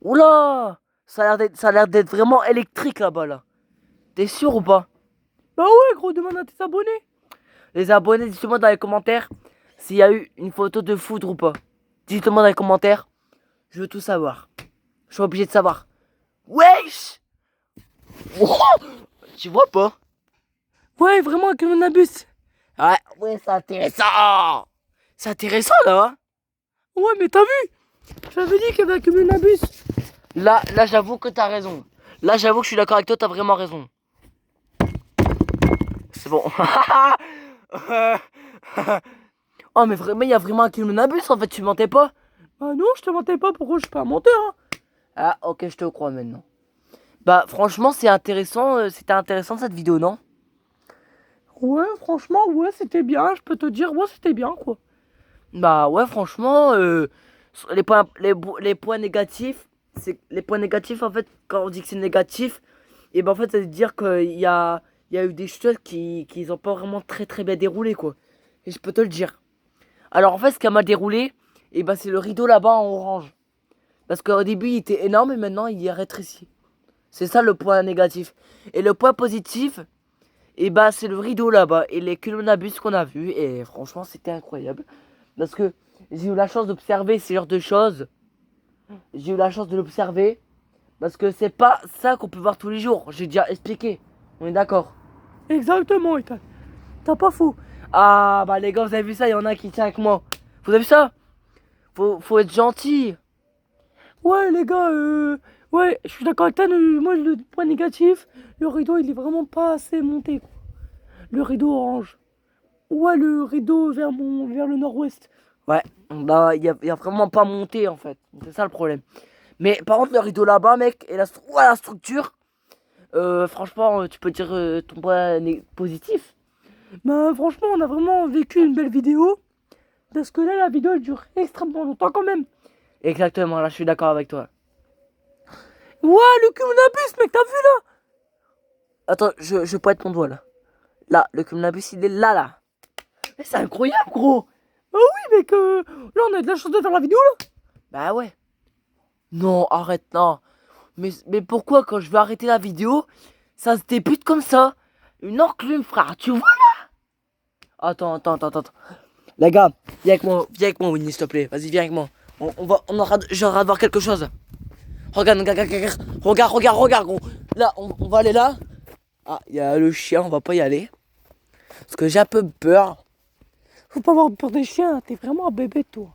Oula! Ça a l'air d'être vraiment électrique là-bas, là. T'es sûr ou pas? Bah ouais, gros, demande à tes abonnés. Les abonnés, dites-moi dans les commentaires s'il y a eu une photo de foudre ou pas. Dites-moi dans les commentaires. Je veux tout savoir. Je suis obligé de savoir. Wesh! Oh, tu vois pas? Ouais, vraiment, un cumulonimbus. Ouais, c'est intéressant. C'est intéressant là, hein. Ouais, mais t'as vu? J'avais dit qu'il y avait un cumulonimbus. Là, j'avoue que t'as raison. Là, j'avoue que je suis d'accord avec toi, t'as vraiment raison. C'est bon. Oh, mais vraiment, il y a vraiment un cumulonimbus en fait, tu mentais pas? Bah non, je te mentais pas, pourquoi je suis pas un menteur, hein. Ah, ok, je te crois maintenant. Bah, franchement, c'est intéressant. C'était intéressant cette vidéo, non? Ouais, franchement, ouais, c'était bien, je peux te dire, ouais, c'était bien, quoi. Bah, ouais, franchement, les points négatifs, c'est les points négatifs en fait, quand on dit que c'est négatif, et ben en fait, ça veut dire il y a eu des choses qui ont pas vraiment très très bien déroulé, quoi. Et je peux te le dire. Alors en fait, ce qui a mal déroulé, et ben c'est le rideau là-bas en orange. Parce qu'au début, il était énorme et maintenant, il est rétréci. C'est ça le point négatif. Et le point positif, et bah c'est le rideau là-bas et les cumulonimbus qu'on a vu et franchement c'était incroyable parce que j'ai eu la chance d'observer ce genre de choses. J'ai eu la chance de l'observer parce que c'est pas ça qu'on peut voir tous les jours. J'ai déjà expliqué. On est d'accord. Exactement, Ethan. T'as pas faux. Ah bah les gars, vous avez vu ça, il y en a qui tient avec moi. Vous avez vu ça? Faut être gentil. Ouais, les gars, ouais, je suis d'accord avec toi, moi, le point négatif, le rideau, il est vraiment pas assez monté, quoi. Le rideau orange. Ouais, le rideau vers le nord-ouest. Ouais, bah y a vraiment pas monté en fait. C'est ça le problème. Mais par contre, le rideau là-bas, mec, et ouais, la structure, franchement, tu peux dire ton point positif. Bah franchement, on a vraiment vécu une belle vidéo. Parce que là, la vidéo, elle dure extrêmement longtemps quand même. Exactement, là, je suis d'accord avec toi. Ouais, le cumulabus, mec, t'as vu là? Attends, je pointe mon doigt là. Là, le cumulabus, il est là, là. Mais c'est incroyable, gros. Ah oui, mec, là, on a de la chance de faire la vidéo là. Bah ouais. Non, arrête, non. Mais pourquoi quand je veux arrêter la vidéo, ça se débute comme ça? Une enclume, frère, tu vois là? Attends. Les gars, viens avec moi, Winnie, s'il te plaît. Vas-y, viens avec moi. J'aurai de voir quelque chose. Regarde, gros. Là, on va aller là. Ah, il y a le chien, on va pas y aller. Parce que j'ai un peu peur. Faut pas avoir peur des chiens, t'es vraiment un bébé, toi.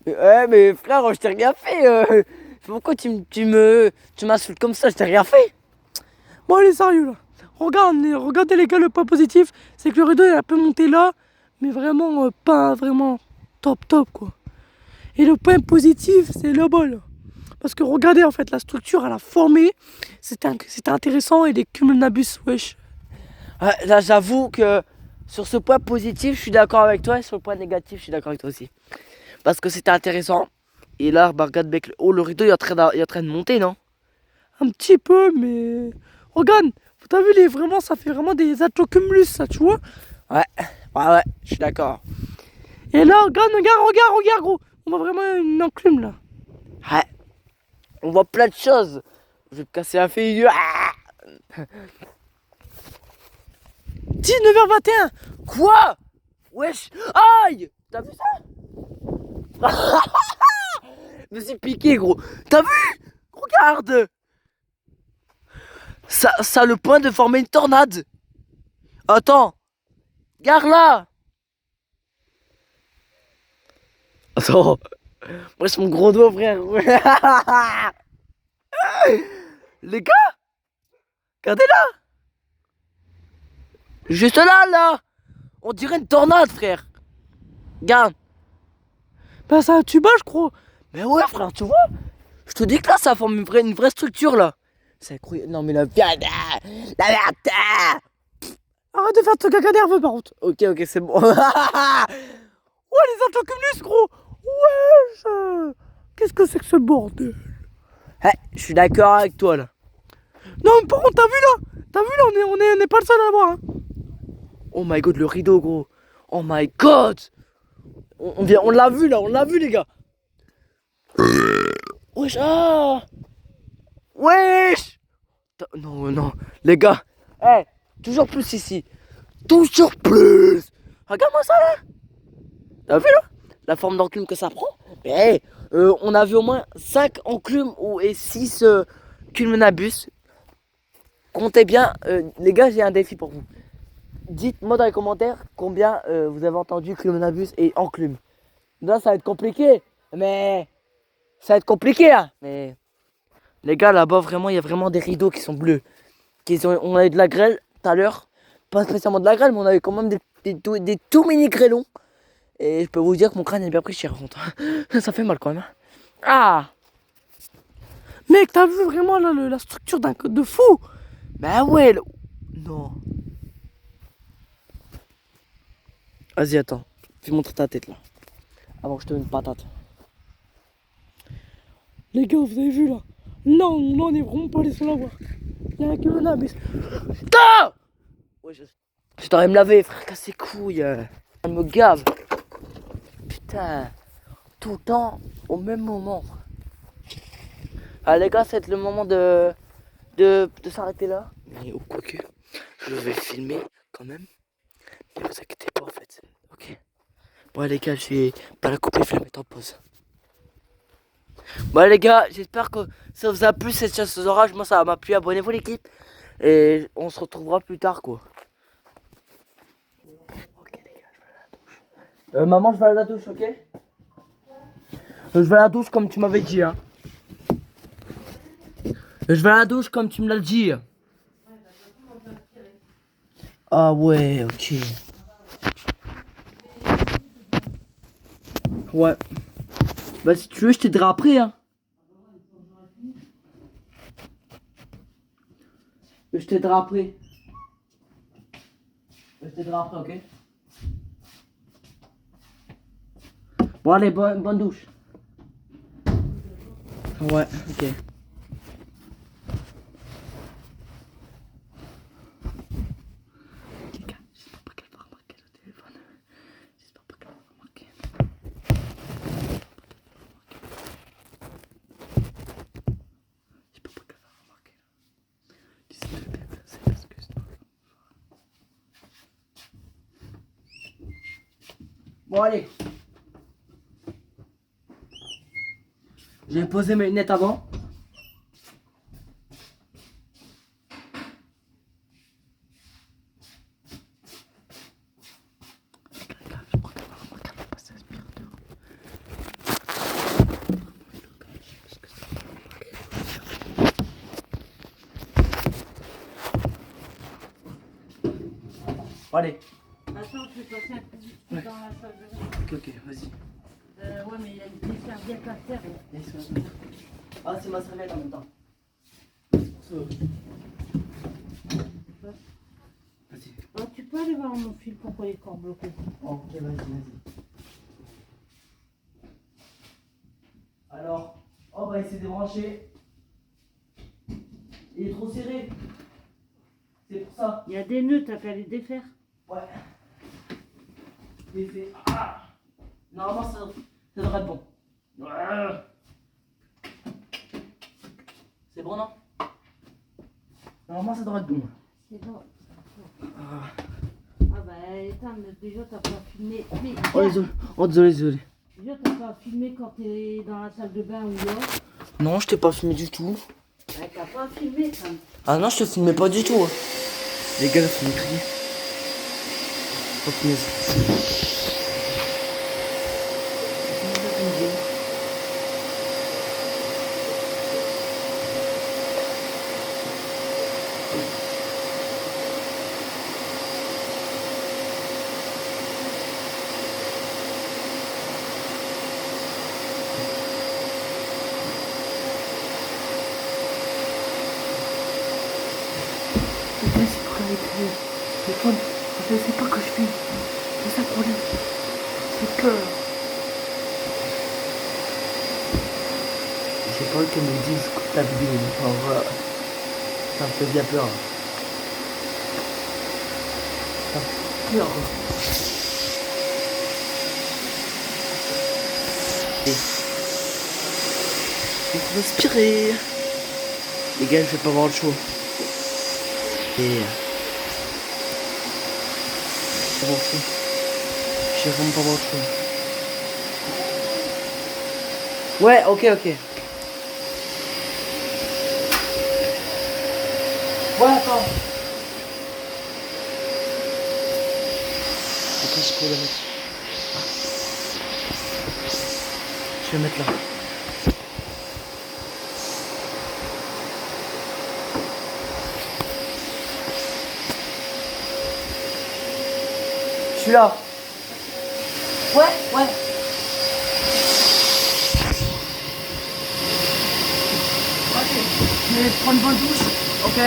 Mais frère, je t'ai rien fait. Pourquoi tu m'insultes comme ça? Je t'ai rien fait. Bon, allez, sérieux là. Regardez les gars, le point positif, c'est que le rideau il est un peu monté là, mais vraiment pas vraiment top quoi. Et le point positif, c'est là-bas là. Parce que regardez en fait la structure, elle a formé, c'était intéressant et les cumulabus, wesh. Là, j'avoue que sur ce point positif, je suis d'accord avec toi. Et sur le point négatif, je suis d'accord avec toi aussi. Parce que c'était intéressant. Et là, bah, regarde, mec. Oh, le rideau, il est en train de monter, non? Un petit peu, mais regarde, t'as vu vraiment, ça fait vraiment des atrocumulus ça, tu vois. Ouais, je suis d'accord. Et là, regarde gros, on voit vraiment une enclume là. Ouais. On voit plein de choses. Je vais me casser la figure. 19h21. Quoi? Wesh. Aïe. T'as vu ça? Je me suis piqué, gros. T'as vu? Regarde. Ça a le point de former une tornade. Attends. Regarde là. Attends. Moi, c'est mon gros doigt, frère. Les gars, regardez là. Juste là, là. On dirait une tornade, frère. Regarde. Bah c'est un tuba je crois. Mais ouais, frère, tu vois. Je te dis que là, ça forme une vraie structure, là. C'est incroyable. Non, mais la viande. La viande. Arrête de faire ton caca nerveux par contre. Ok, c'est bon. Ouais les atrocumulus gros. Wesh. Qu'est-ce que c'est que ce bordel? Je suis d'accord avec toi, là. Non mais par contre t'as vu là, on est pas le seul à l'avoir hein. Oh my god, le rideau, gros. Oh my god. On l'a vu, là. On l'a vu, les gars. Wesh, ah. Wesh. Non, les gars. Toujours plus ici. Toujours plus. Regarde-moi ça, là. T'as vu, là? La forme d'enclume que ça prend. Mais on a vu au moins 5 enclumes et 6 culmenabus. Comptez bien. Les gars, j'ai un défi pour vous. Dites-moi dans les commentaires combien vous avez entendu culmenabus et enclume. Là, ça va être compliqué. Mais ça va être compliqué, hein. Mais les gars, là-bas, vraiment, il y a vraiment des rideaux qui sont bleus. On avait de la grêle tout à l'heure. Pas spécialement de la grêle, mais on avait quand même des tout mini grêlons. Et je peux vous dire que mon crâne est bien pris cher, contre. Ça fait mal quand même. Ah. Mec t'as vu vraiment là, la structure d'un code de fou. Bah ouais. Non. Vas-y, attends. Fais montrer ta tête là. Avant que je te donne une patate. Les gars vous avez vu là. Non, on est vraiment pas les seuls à voir. Il y a un cumulabus. Putain. Ouais, je t'aurais me laver, frère, casse les couilles. Elle me gave. Putain. Tout le temps, au même moment. Ah les gars, c'est le moment de s'arrêter là. Mais ou quoi que, je vais filmer quand même. Ne vous inquiétez pas en fait. Ok. Bon les gars, je vais pas la couper, je vais la mettre en pause. Bon les gars, j'espère que ça vous a plu cette chasse aux orages. Moi ça m'a plu, abonnez-vous l'équipe. Et on se retrouvera plus tard quoi. Ok les gars, je vais à la douche. Maman, je vais à la douche, ok? Je vais à la douche comme tu m'avais dit hein. Je vais à la douche comme tu me l'as dit. Ah ouais, ok. Ouais. Bah si tu veux, je t'aiderai après, hein. Je t'aiderai après. Je t'aiderai après, ok? Bon allez, bonne douche. Ouais, ok. Les gars, j'espère pas qu'elle va remarquer le téléphone. J'espère pas qu'elle va remarquer. J'espère pas qu'elle va remarquer. Qu'est-ce que tu fais? C'est parce que c'est... Bon allez. J'ai posé mes lunettes avant. Je crois qu'elle va remarquer, elle va passer l'aspirateur. Bon, allez. Attends, je vais passer un coup de fil Ouais. dans la salle de bain. Ok, vas-y. Ouais, mais il y a une petite serviette à faire. Là. Ah, c'est ma serviette en même temps. Vas-y. Oh, tu peux aller voir mon fil, pourquoi il est encore bloqué. Ok, vas-y. Alors, on va essayer de débrancher. Il est trop serré. C'est pour ça. Il y a des nœuds, t'as qu'à les défaire. Ouais. Défait. Ah. Normalement, ça devrait être bon. Ouais. C'est bon, non? Normalement, ça devrait être bon. C'est bon. Ah. Ah bah, attends, mais déjà t'as pas filmé. Mais, Oh, désolé. Oh, désolé. déjà t'as pas filmé quand t'es dans la salle de bain ou là. Non, je t'ai pas filmé du tout. Ouais, t'as pas filmé quand même. Ah non, je te filmais pas du tout. Les gars, faut me crier. Oh, punaise. Mais c'est pour avec le téléphone. Je sais pas que je fais. C'est ça le problème. C'est que. J'ai pas qu'elle me dise que ta vidéo. Enfin, ça me fait bien peur. Ça me fait peur. Et. Il faut respirer. Les gars, je vais pas avoir le choix. Et. Pas avoir le choix. Je vais vraiment pas avoir le choix. Ouais, ok. Ouais, attends. Ok, je peux la mettre. Je vais la mettre là. Je suis là. Ouais. Ok, je vais prendre une bonne douche, ok?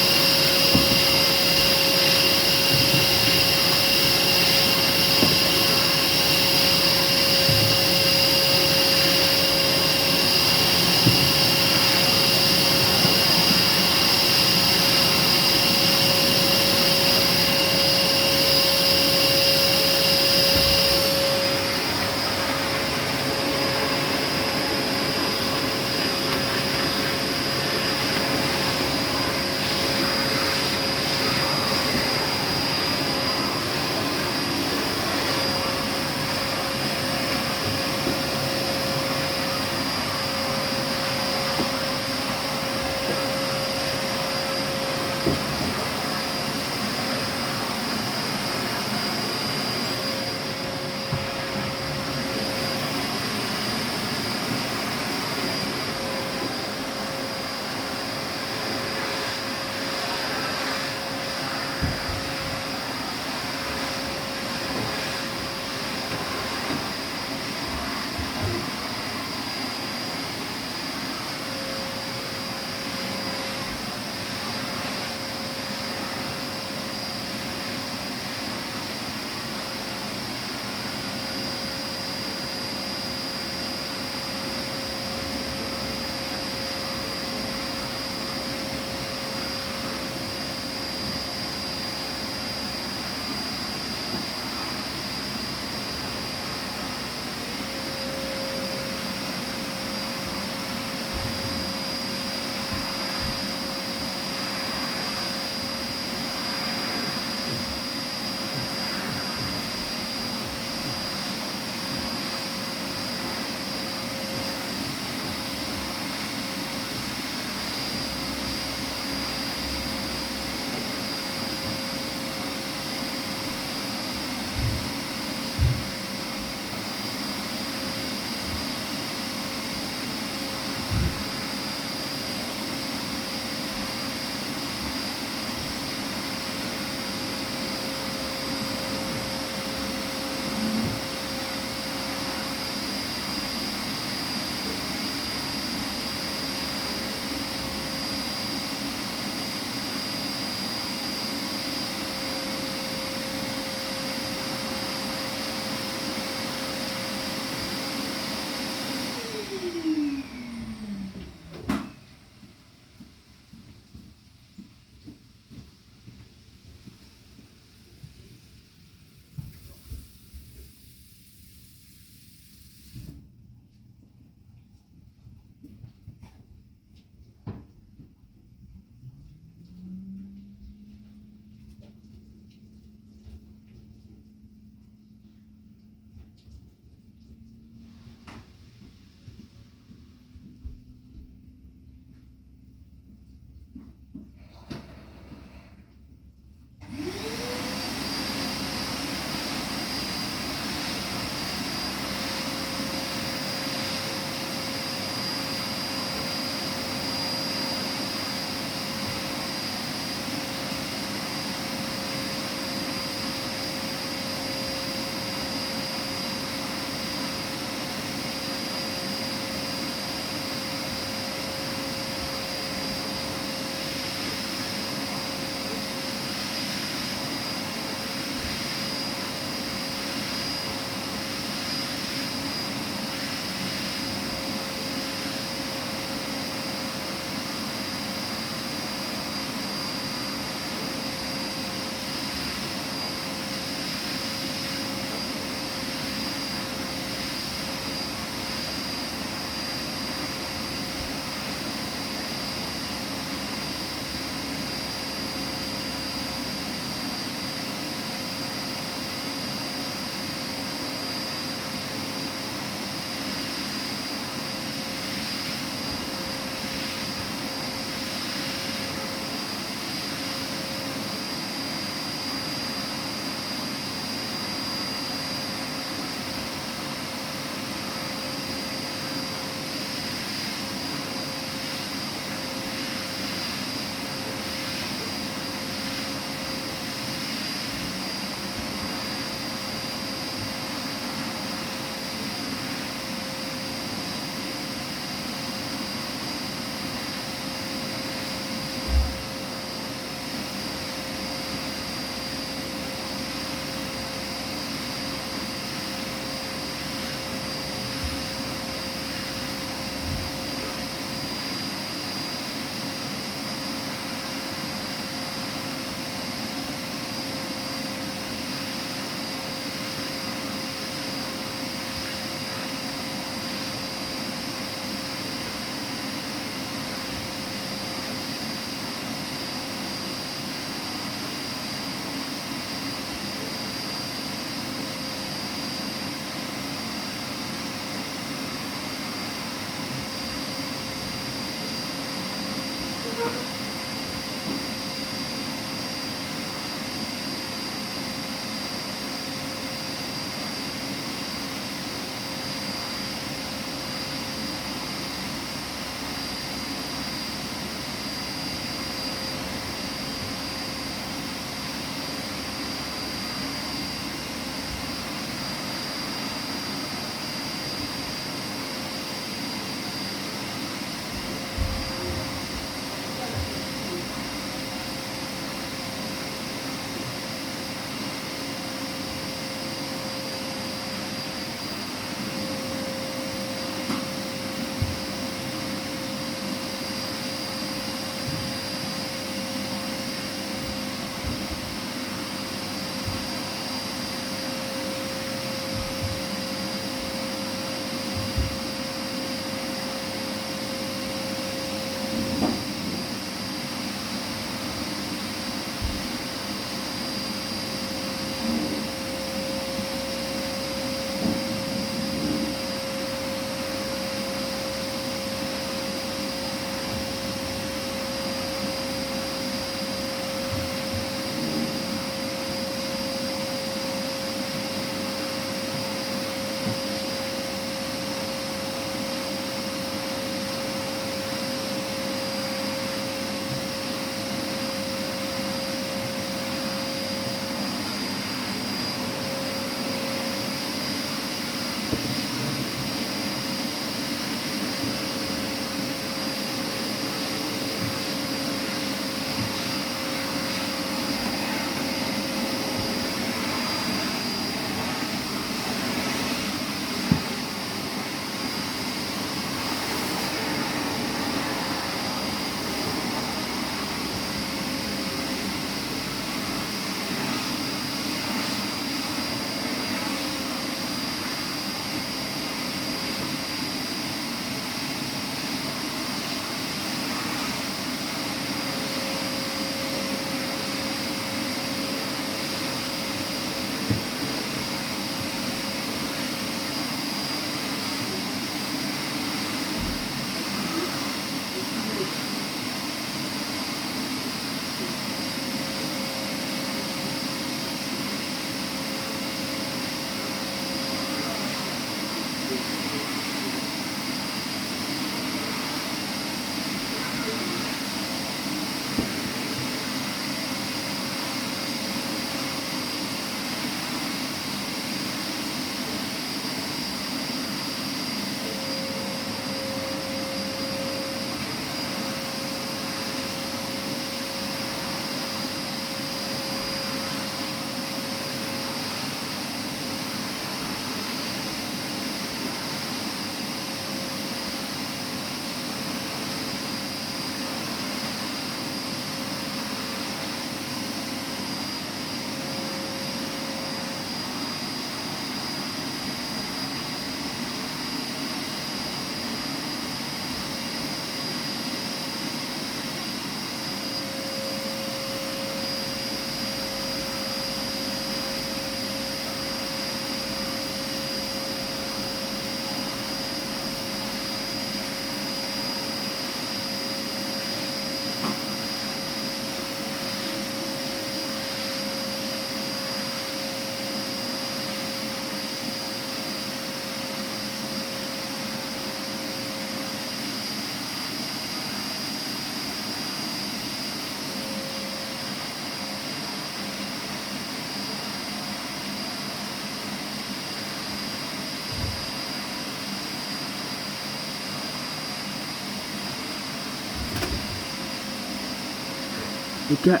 Les gars,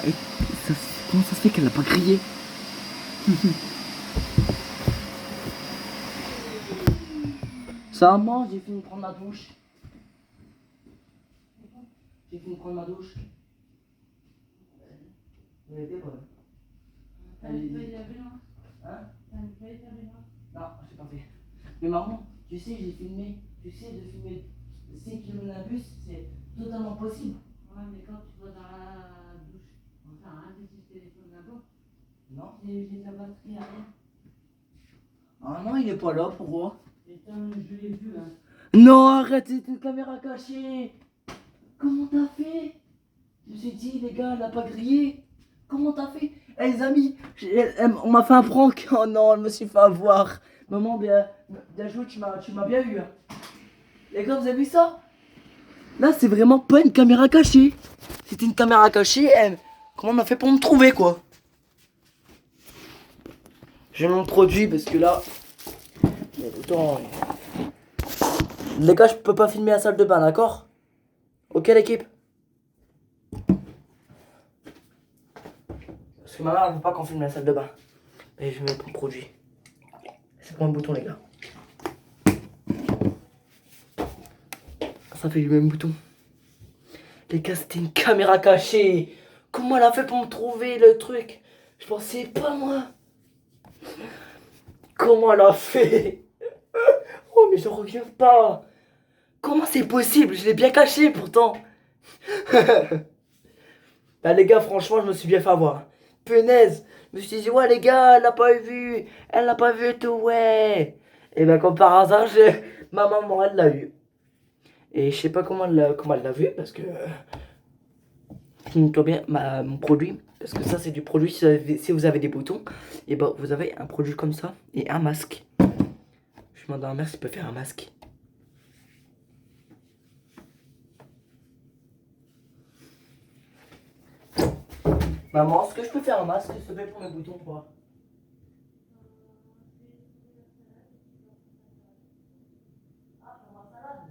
comment ça se fait qu'elle a pas crié? Ça maman, j'ai fini de prendre ma douche. J'ai fini de prendre ma douche. Elle était bonne. T'as une feuille à baignoire? Hein? T'as une feuille à baignoire? Non, j'ai pas fait. Mais maman, tu sais, j'ai filmé. Tu sais, de filmer 5 km d'un bus, c'est totalement possible. Ouais, mais quand tu vas dans la douche, ça sert à rien d'utiliser le téléphone là-bas. Non? J'ai ta batterie à rien. Ah non, il est pas là, pourquoi? Putain, je l'ai vu là. Non, arrête, c'est une caméra cachée. Comment t'as fait? Je me suis dit, les gars, elle a pas grillé. Comment t'as fait? Eh les amis, on m'a fait un prank. Oh non, elle me suis fait avoir. Maman, bien joué, tu m'as bien eu. Les gars, vous avez vu ça? Là, c'est vraiment pas une caméra cachée. C'était une caméra cachée. Comment on a fait pour me trouver, quoi? Je mon produit parce que là. Mais attends. Les gars, je peux pas filmer la salle de bain, d'accord? Ok, l'équipe? Parce que ma mère, elle veut pas qu'on filme la salle de bain. Et je vais mettre mon produit. C'est pour un bouton, les gars. Ça fait du même bouton. Les gars, c'était une caméra cachée. Comment elle a fait pour me trouver le truc? Je pensais pas, moi. Comment elle a fait? Oh, mais je reviens pas. Comment c'est possible? Je l'ai bien caché pourtant. Bah, les gars, franchement, je me suis bien fait avoir. Punaise. Je me suis dit, ouais, les gars, elle l'a pas vu. Elle l'a pas vu et tout, ouais. Et ben, comme par hasard, ma maman, elle l'a eu. Et je sais pas comment elle l'a vu parce que. Filme-toi bien mon produit. Parce que ça, c'est du produit. Si vous avez des boutons, et ben, vous avez un produit comme ça et un masque. Je demande à ma mère s'il peut faire un masque. Maman, est-ce que je peux faire un masque, s'il te plaît, pour mes boutons ou pas? Ah, pour ma salade.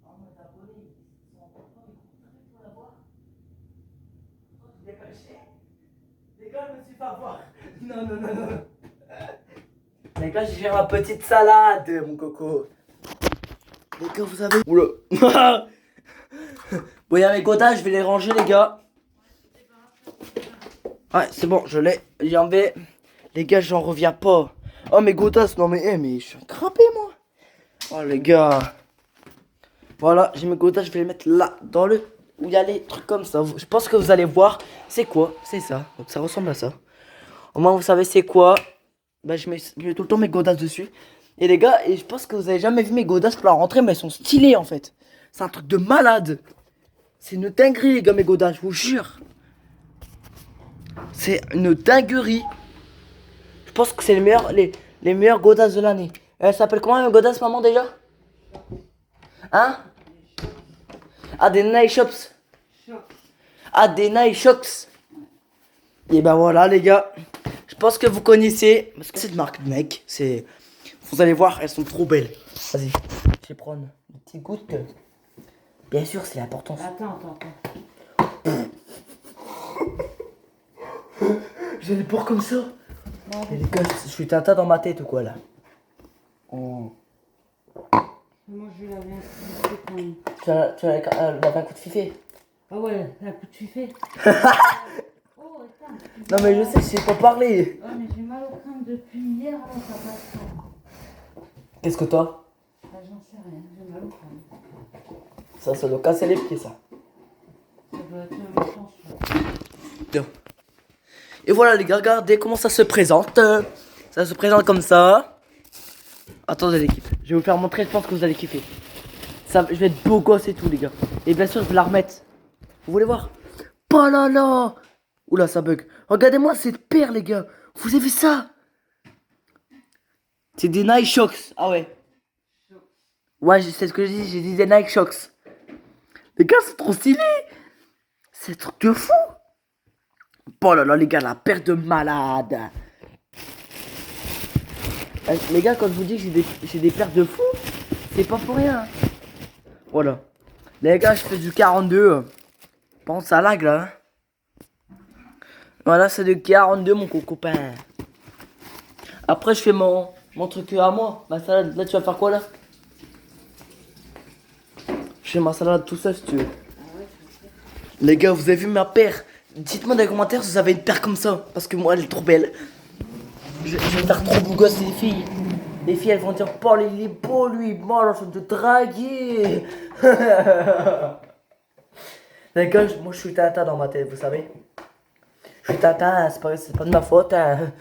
Oh, mes abonnés, ils sont importants, ils courent très vite pour l'avoir. Oh, tu l'as caché? Les gars, je me suis fait avoir. Non, non, non, non. Les gars, j'ai fait ma petite salade, mon coco. Les gars, vous avez... Oula. Bon, il y a mes quotas, je vais les ranger, les gars. Ouais, c'est bon, je l'ai. J'ai enlevé. Les gars, j'en reviens pas. Oh, mes gotas, non, mais je suis crapé, moi. Oh, les gars. Voilà, j'ai mes gotas, je vais les mettre là, dans le. Où il y a les trucs comme ça. Je pense que vous allez voir. C'est quoi? C'est ça. Donc, ça ressemble à ça. Au moins, vous savez c'est quoi. Bah, je mets tout le temps mes godas dessus. Et les gars, et je pense que vous avez jamais vu mes godas pour la rentrée, mais elles sont stylées, en fait. C'est un truc de malade. C'est une dinguerie, les gars, mes godas, je vous jure. C'est une dinguerie. Je pense que c'est les meilleurs godasses de l'année. Elle s'appelle comment, une godasse, maman, déjà? Hein? Ah, des Night Shops. Ah, des Night Shops. Et ben voilà, les gars. Je pense que vous connaissez. Parce que cette marque de mec, c'est. Vous allez voir, elles sont trop belles. Vas-y, je vais prendre une petite goutte. Bien sûr, c'est l'important. Attends. J'ai les porcs comme ça. Et les gars, je suis tata dans ma tête ou quoi là? Oh. Moi je vais laver un coup de fifé. Tu as lavé un coup de fifé? Ah ouais, un coup de fifé. Oh, attends. Non mais je sais, je sais pas parler. Ouais, mais j'ai mal au crâne depuis hier, alors ça passe pas. Qu'est-ce que toi? Bah, j'en sais rien, j'ai mal au crâne. Ça doit casser les pieds ça. Ça doit être un tension. Et voilà les gars, regardez comment ça se présente. Ça se présente comme ça. Attendez l'équipe, je vais vous faire montrer, je pense que vous allez kiffer. Ça, je vais être beau gosse et tout les gars. Et bien sûr je vais la remettre. Vous voulez voir? Oh là là. Oula ça bug. Regardez-moi cette paire les gars. Vous avez vu ça? C'est des Nike Shox. Ah ouais. Ouais c'est ce que je dis, j'ai dit des Nike Shox. Les gars c'est trop stylé. C'est un truc de fou. Oh là là les gars, la paire de malade. Les gars, quand je vous dis que j'ai des paires de fous, c'est pas pour rien. Voilà. Les gars, je fais du 42. Pense à lag là. Hein. Voilà, c'est du 42 mon copain. Après, je fais mon truc à moi. Ma salade, là, tu vas faire quoi là? Je fais ma salade tout seul si tu veux. Les gars, vous avez vu ma paire? Dites-moi dans les commentaires si vous avez une paire comme ça. Parce que moi, elle est trop belle. Je vais faire trop beau gosse, les filles. Les filles, elles vont dire, Paul, il est beau, lui. Moi, alors, je vais te draguer. Les gars, moi, je suis Tintin dans ma tête, vous savez. Je suis Tintin, c'est pas de ma faute. Hein.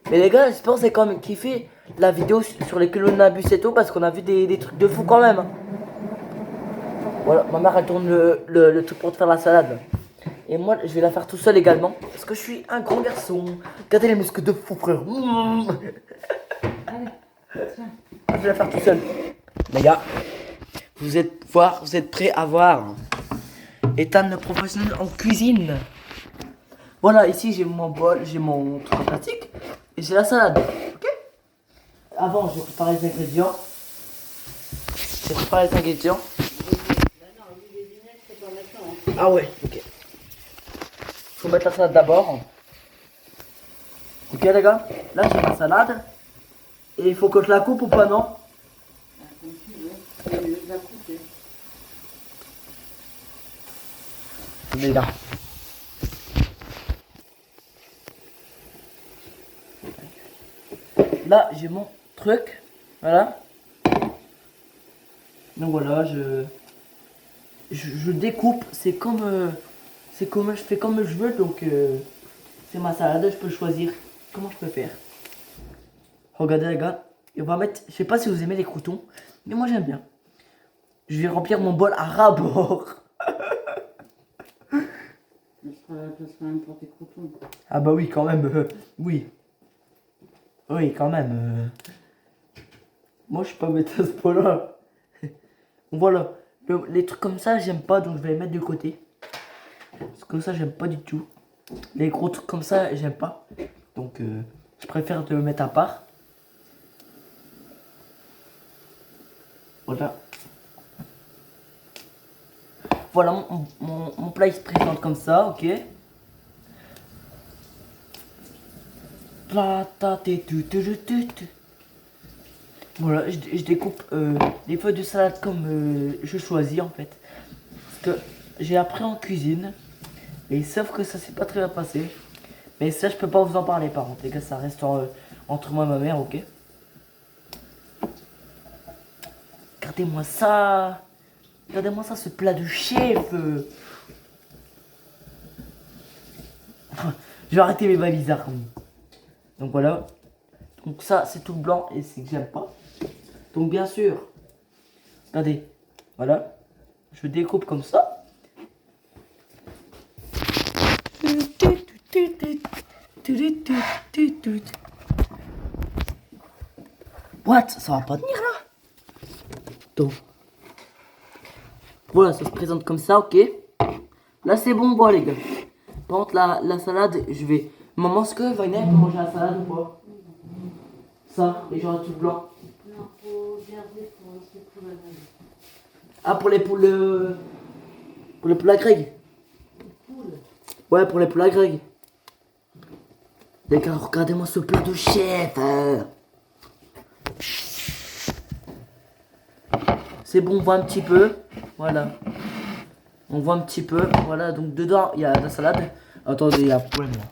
Mais les gars, j'espère que vous avez quand même kiffé la vidéo sur les colonnabus et tout. Parce qu'on a vu des trucs de fou quand même. Hein. Voilà, ma mère, elle tourne le truc pour te faire la salade. Et moi, je vais la faire tout seul également. Parce que je suis un grand garçon. Regardez les muscles de fou, frère. Allez, tiens. Je vais la faire tout seul. Les gars, vous êtes prêts à voir Ethan le professionnel en cuisine. Voilà, ici j'ai mon bol, j'ai mon truc en plastique. Et j'ai la salade. Ok. Avant, j'ai préparé les ingrédients. Ah ouais, ok. Faut mettre la salade d'abord. Ok les gars, là j'ai ma salade. Et il faut que je la coupe ou pas, non? Comme tu veux. C'est mieux de la couper. Mais là. Là j'ai mon truc. Voilà. Donc voilà, je découpe. C'est comme je fais comme je veux. Donc c'est ma salade. Je peux choisir comment je peux faire. Regardez les gars. Et on va mettre. Je sais pas si vous aimez les croutons. Mais moi j'aime bien. Je vais remplir mon bol à ras-bord. Ça sera même pour tes croutons. Ah bah oui, quand même. Oui. Oui, quand même. Moi je suis pas mettre à ce point-là. Voilà. Les trucs comme ça, j'aime pas. Donc je vais les mettre de côté. Parce que ça, j'aime pas du tout. Les gros trucs comme ça, j'aime pas. Donc je préfère te le mettre à part. Voilà. Voilà, mon plat il se présente comme ça, ok. Voilà, je découpe les feuilles de salade comme je choisis en fait. Parce que j'ai appris en cuisine. Et sauf que ça s'est pas très bien passé. Mais ça, je peux pas vous en parler par contre, les gars, ça reste entre moi et ma mère, ok. Regardez-moi ça. Regardez-moi ça, ce plat de chef. Je vais arrêter mes bails bizarres. Donc voilà. Donc ça, c'est tout blanc et c'est que j'aime pas. Donc bien sûr, regardez. Voilà. Je découpe comme ça. What? Ça va pas tenir là? Donc. Voilà, ça se présente comme ça, ok. Là c'est bon, bon les gars. Par contre la salade, je vais. Maman, est-ce que Vaina peut manger la salade ou pas? Ça, les gens tout blanc. Non, faut garder pour ces poules à Greg. Ah, pour les poules. Pour les poules à Greg? Poules? Ouais, pour les poules à Greg. Les gars, regardez-moi ce plat de chef. C'est bon, on voit un petit peu. Voilà. On voit un petit peu. Voilà, donc dedans, il y a la salade. Attendez, il y a problème là.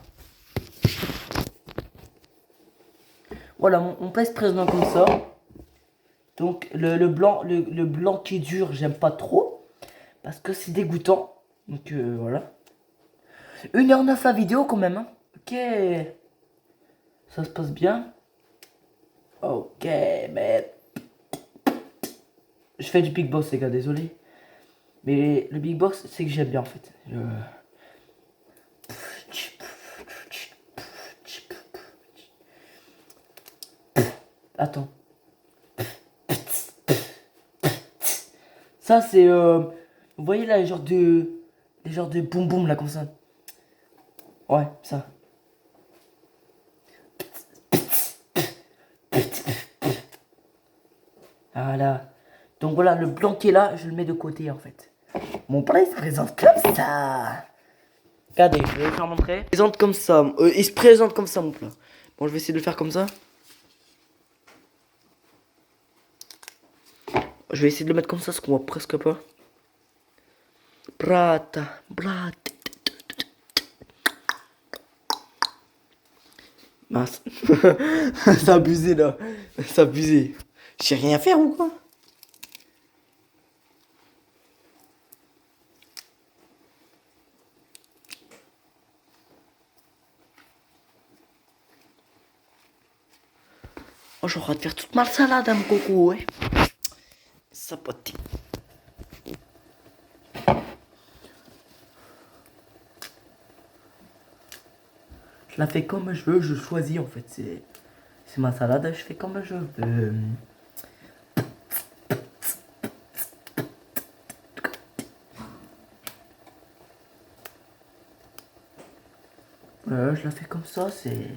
Voilà, mon plat se présente comme ça. Donc, le blanc qui est dur, j'aime pas trop. Parce que c'est dégoûtant. Donc, voilà. 1h09 la vidéo quand même. Hein. Ok. Ça se passe bien. Ok, mais... Je fais du big boss, les gars, désolé. Mais le big boss, c'est que j'aime bien, en fait. Attends. Ça, c'est... Vous voyez, là, les genres de boum boum, là, comme ça. Ouais, ça. Voilà. Donc voilà, le blanc qui est là, je le mets de côté en fait. Mon plat il se présente comme ça. Regardez, je vais vous faire montrer. Il se présente comme ça. Il se présente comme ça mon plat. Bon, je vais essayer de le faire comme ça. Je vais essayer de le mettre comme ça, ce qu'on voit presque pas. Brata, brata. Mince. C'est abusé là. C'est abusé. Je sais rien faire ou quoi? Oh, j'aurais de faire toute ma salade à mon coco, ouais. Sapoté. Je la fais comme je veux, je choisis en fait. C'est ma salade, je fais comme je veux. Je la fais comme ça, c'est...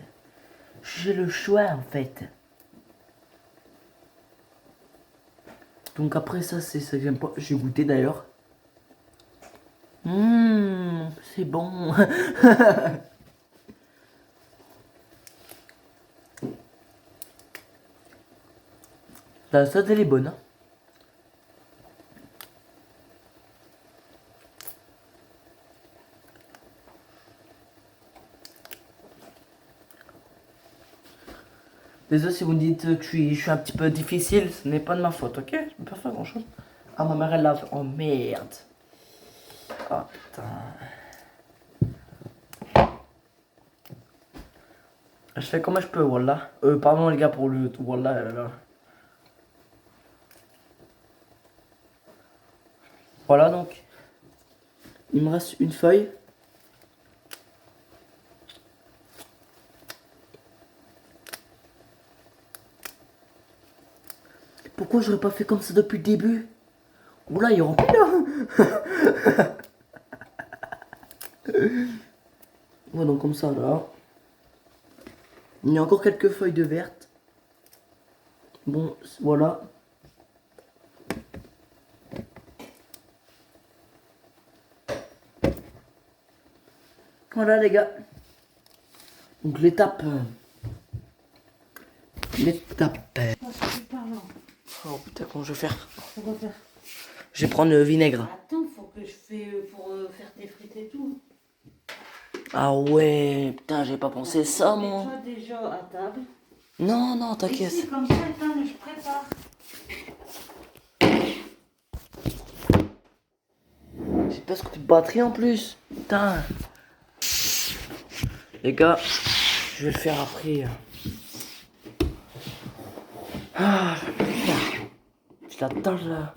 J'ai le choix en fait. Donc après ça, c'est ça que j'aime pas. J'ai goûté d'ailleurs. C'est bon. La sauce elle est bonne. Hein. Désolé si vous me dites que je suis un petit peu difficile, ce n'est pas de ma faute, ok? Je peux pas faire grand chose. Ah, ma mère elle lave. Oh merde. Oh putain. Je fais comme je peux, voilà. Pardon les gars pour le tout, voilà. Là. Voilà donc. Il me reste une feuille. Pourquoi j'aurais pas fait comme ça depuis le début? Oula, il remplit là. Ouais, donc comme ça là. Il y a encore quelques feuilles de vertes. Bon, voilà. Voilà les gars. Donc l'étape. L'étape. Oh putain, comment je vais faire? Je vais prendre le vinaigre. Attends, faut que je fais pour faire tes frites et tout. Ah ouais, putain, j'ai pas pensé ça moi. Mets-toi déjà à table. Non, non, t'inquiète. Ici, comme ça, attends, je prépare. J'ai presque plus de batterie en plus. Putain. Les gars, je vais le faire après. Ah, je l'attends là.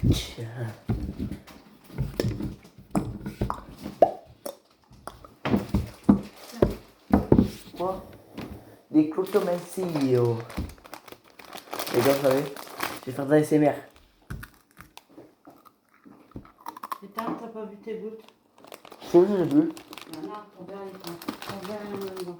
Tiens. Quoi? Des clotomensillo. Les gars, vous savez, je vais faire de la SMR. Putain, t'as pas vu tes gouttes? C'est où j'ai vu? Voilà, ton verre est pas. Ton verre est dedans.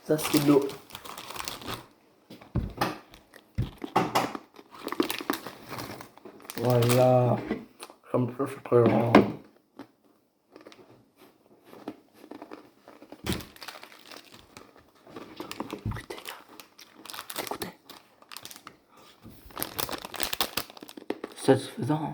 Ça, c'est de l'eau. Voilà. Comme ça, c'est très grand. satisfaisant.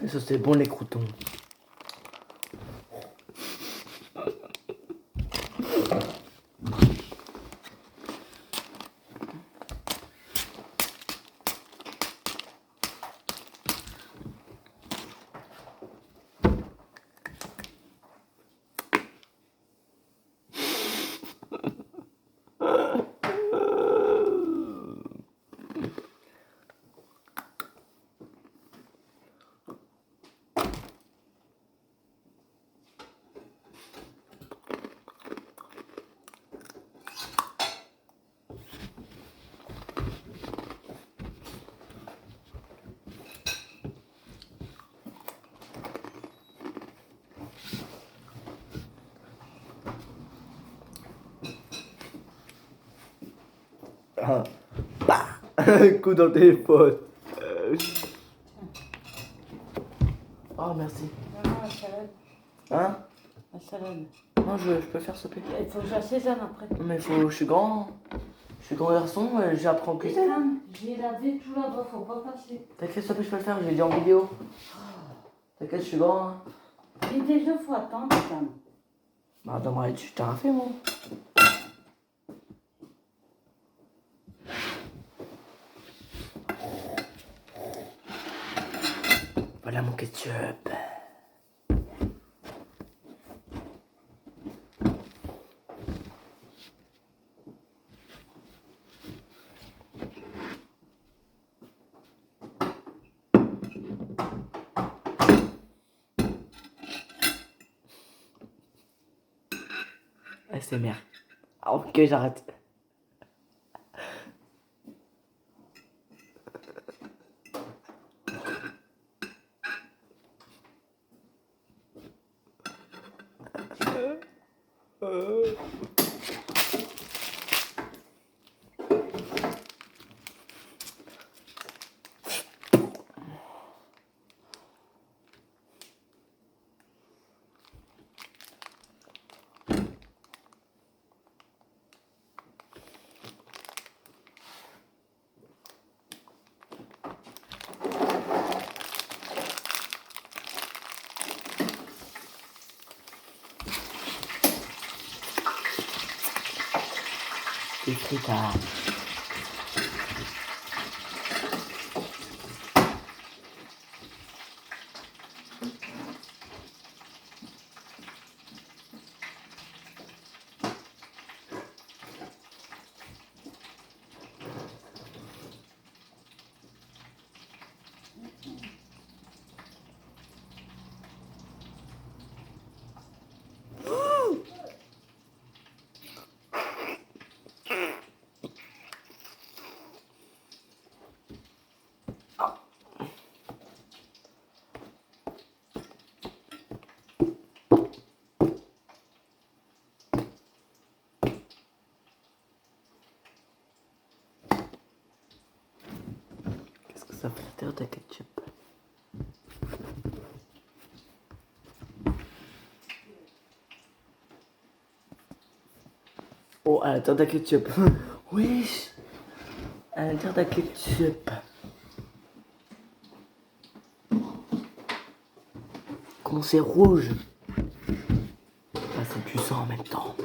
Et ça c'est bon les croutons. Ah. Bah. Coup dans le téléphone. Oh merci. Vraiment, la salade. Hein? La salade. Non je peux faire s'il te plaît. Il faut que j'assaisonne après. Non mais je suis grand. Je suis grand garçon, j'apprends que ça. J'ai lavé tout là-bas, faut pas passer. T'inquiète, s'il te plaît, je peux le faire, je l'ai dit en vidéo. T'inquiète, je suis grand. Hein. Et déjà, faut attendre quand même. Bah dans ma tu t'as rien fait moi. Voilà mon ketchup. SMR. Ah, ok, j'arrête. Écrit tard. Qu'est-ce que ça fait l'intérieur de ketchup? Oh, à l'intérieur de ketchup. Oui, à l'intérieur de ketchup. Comment c'est rouge? Ah, c'est du sang en même temps.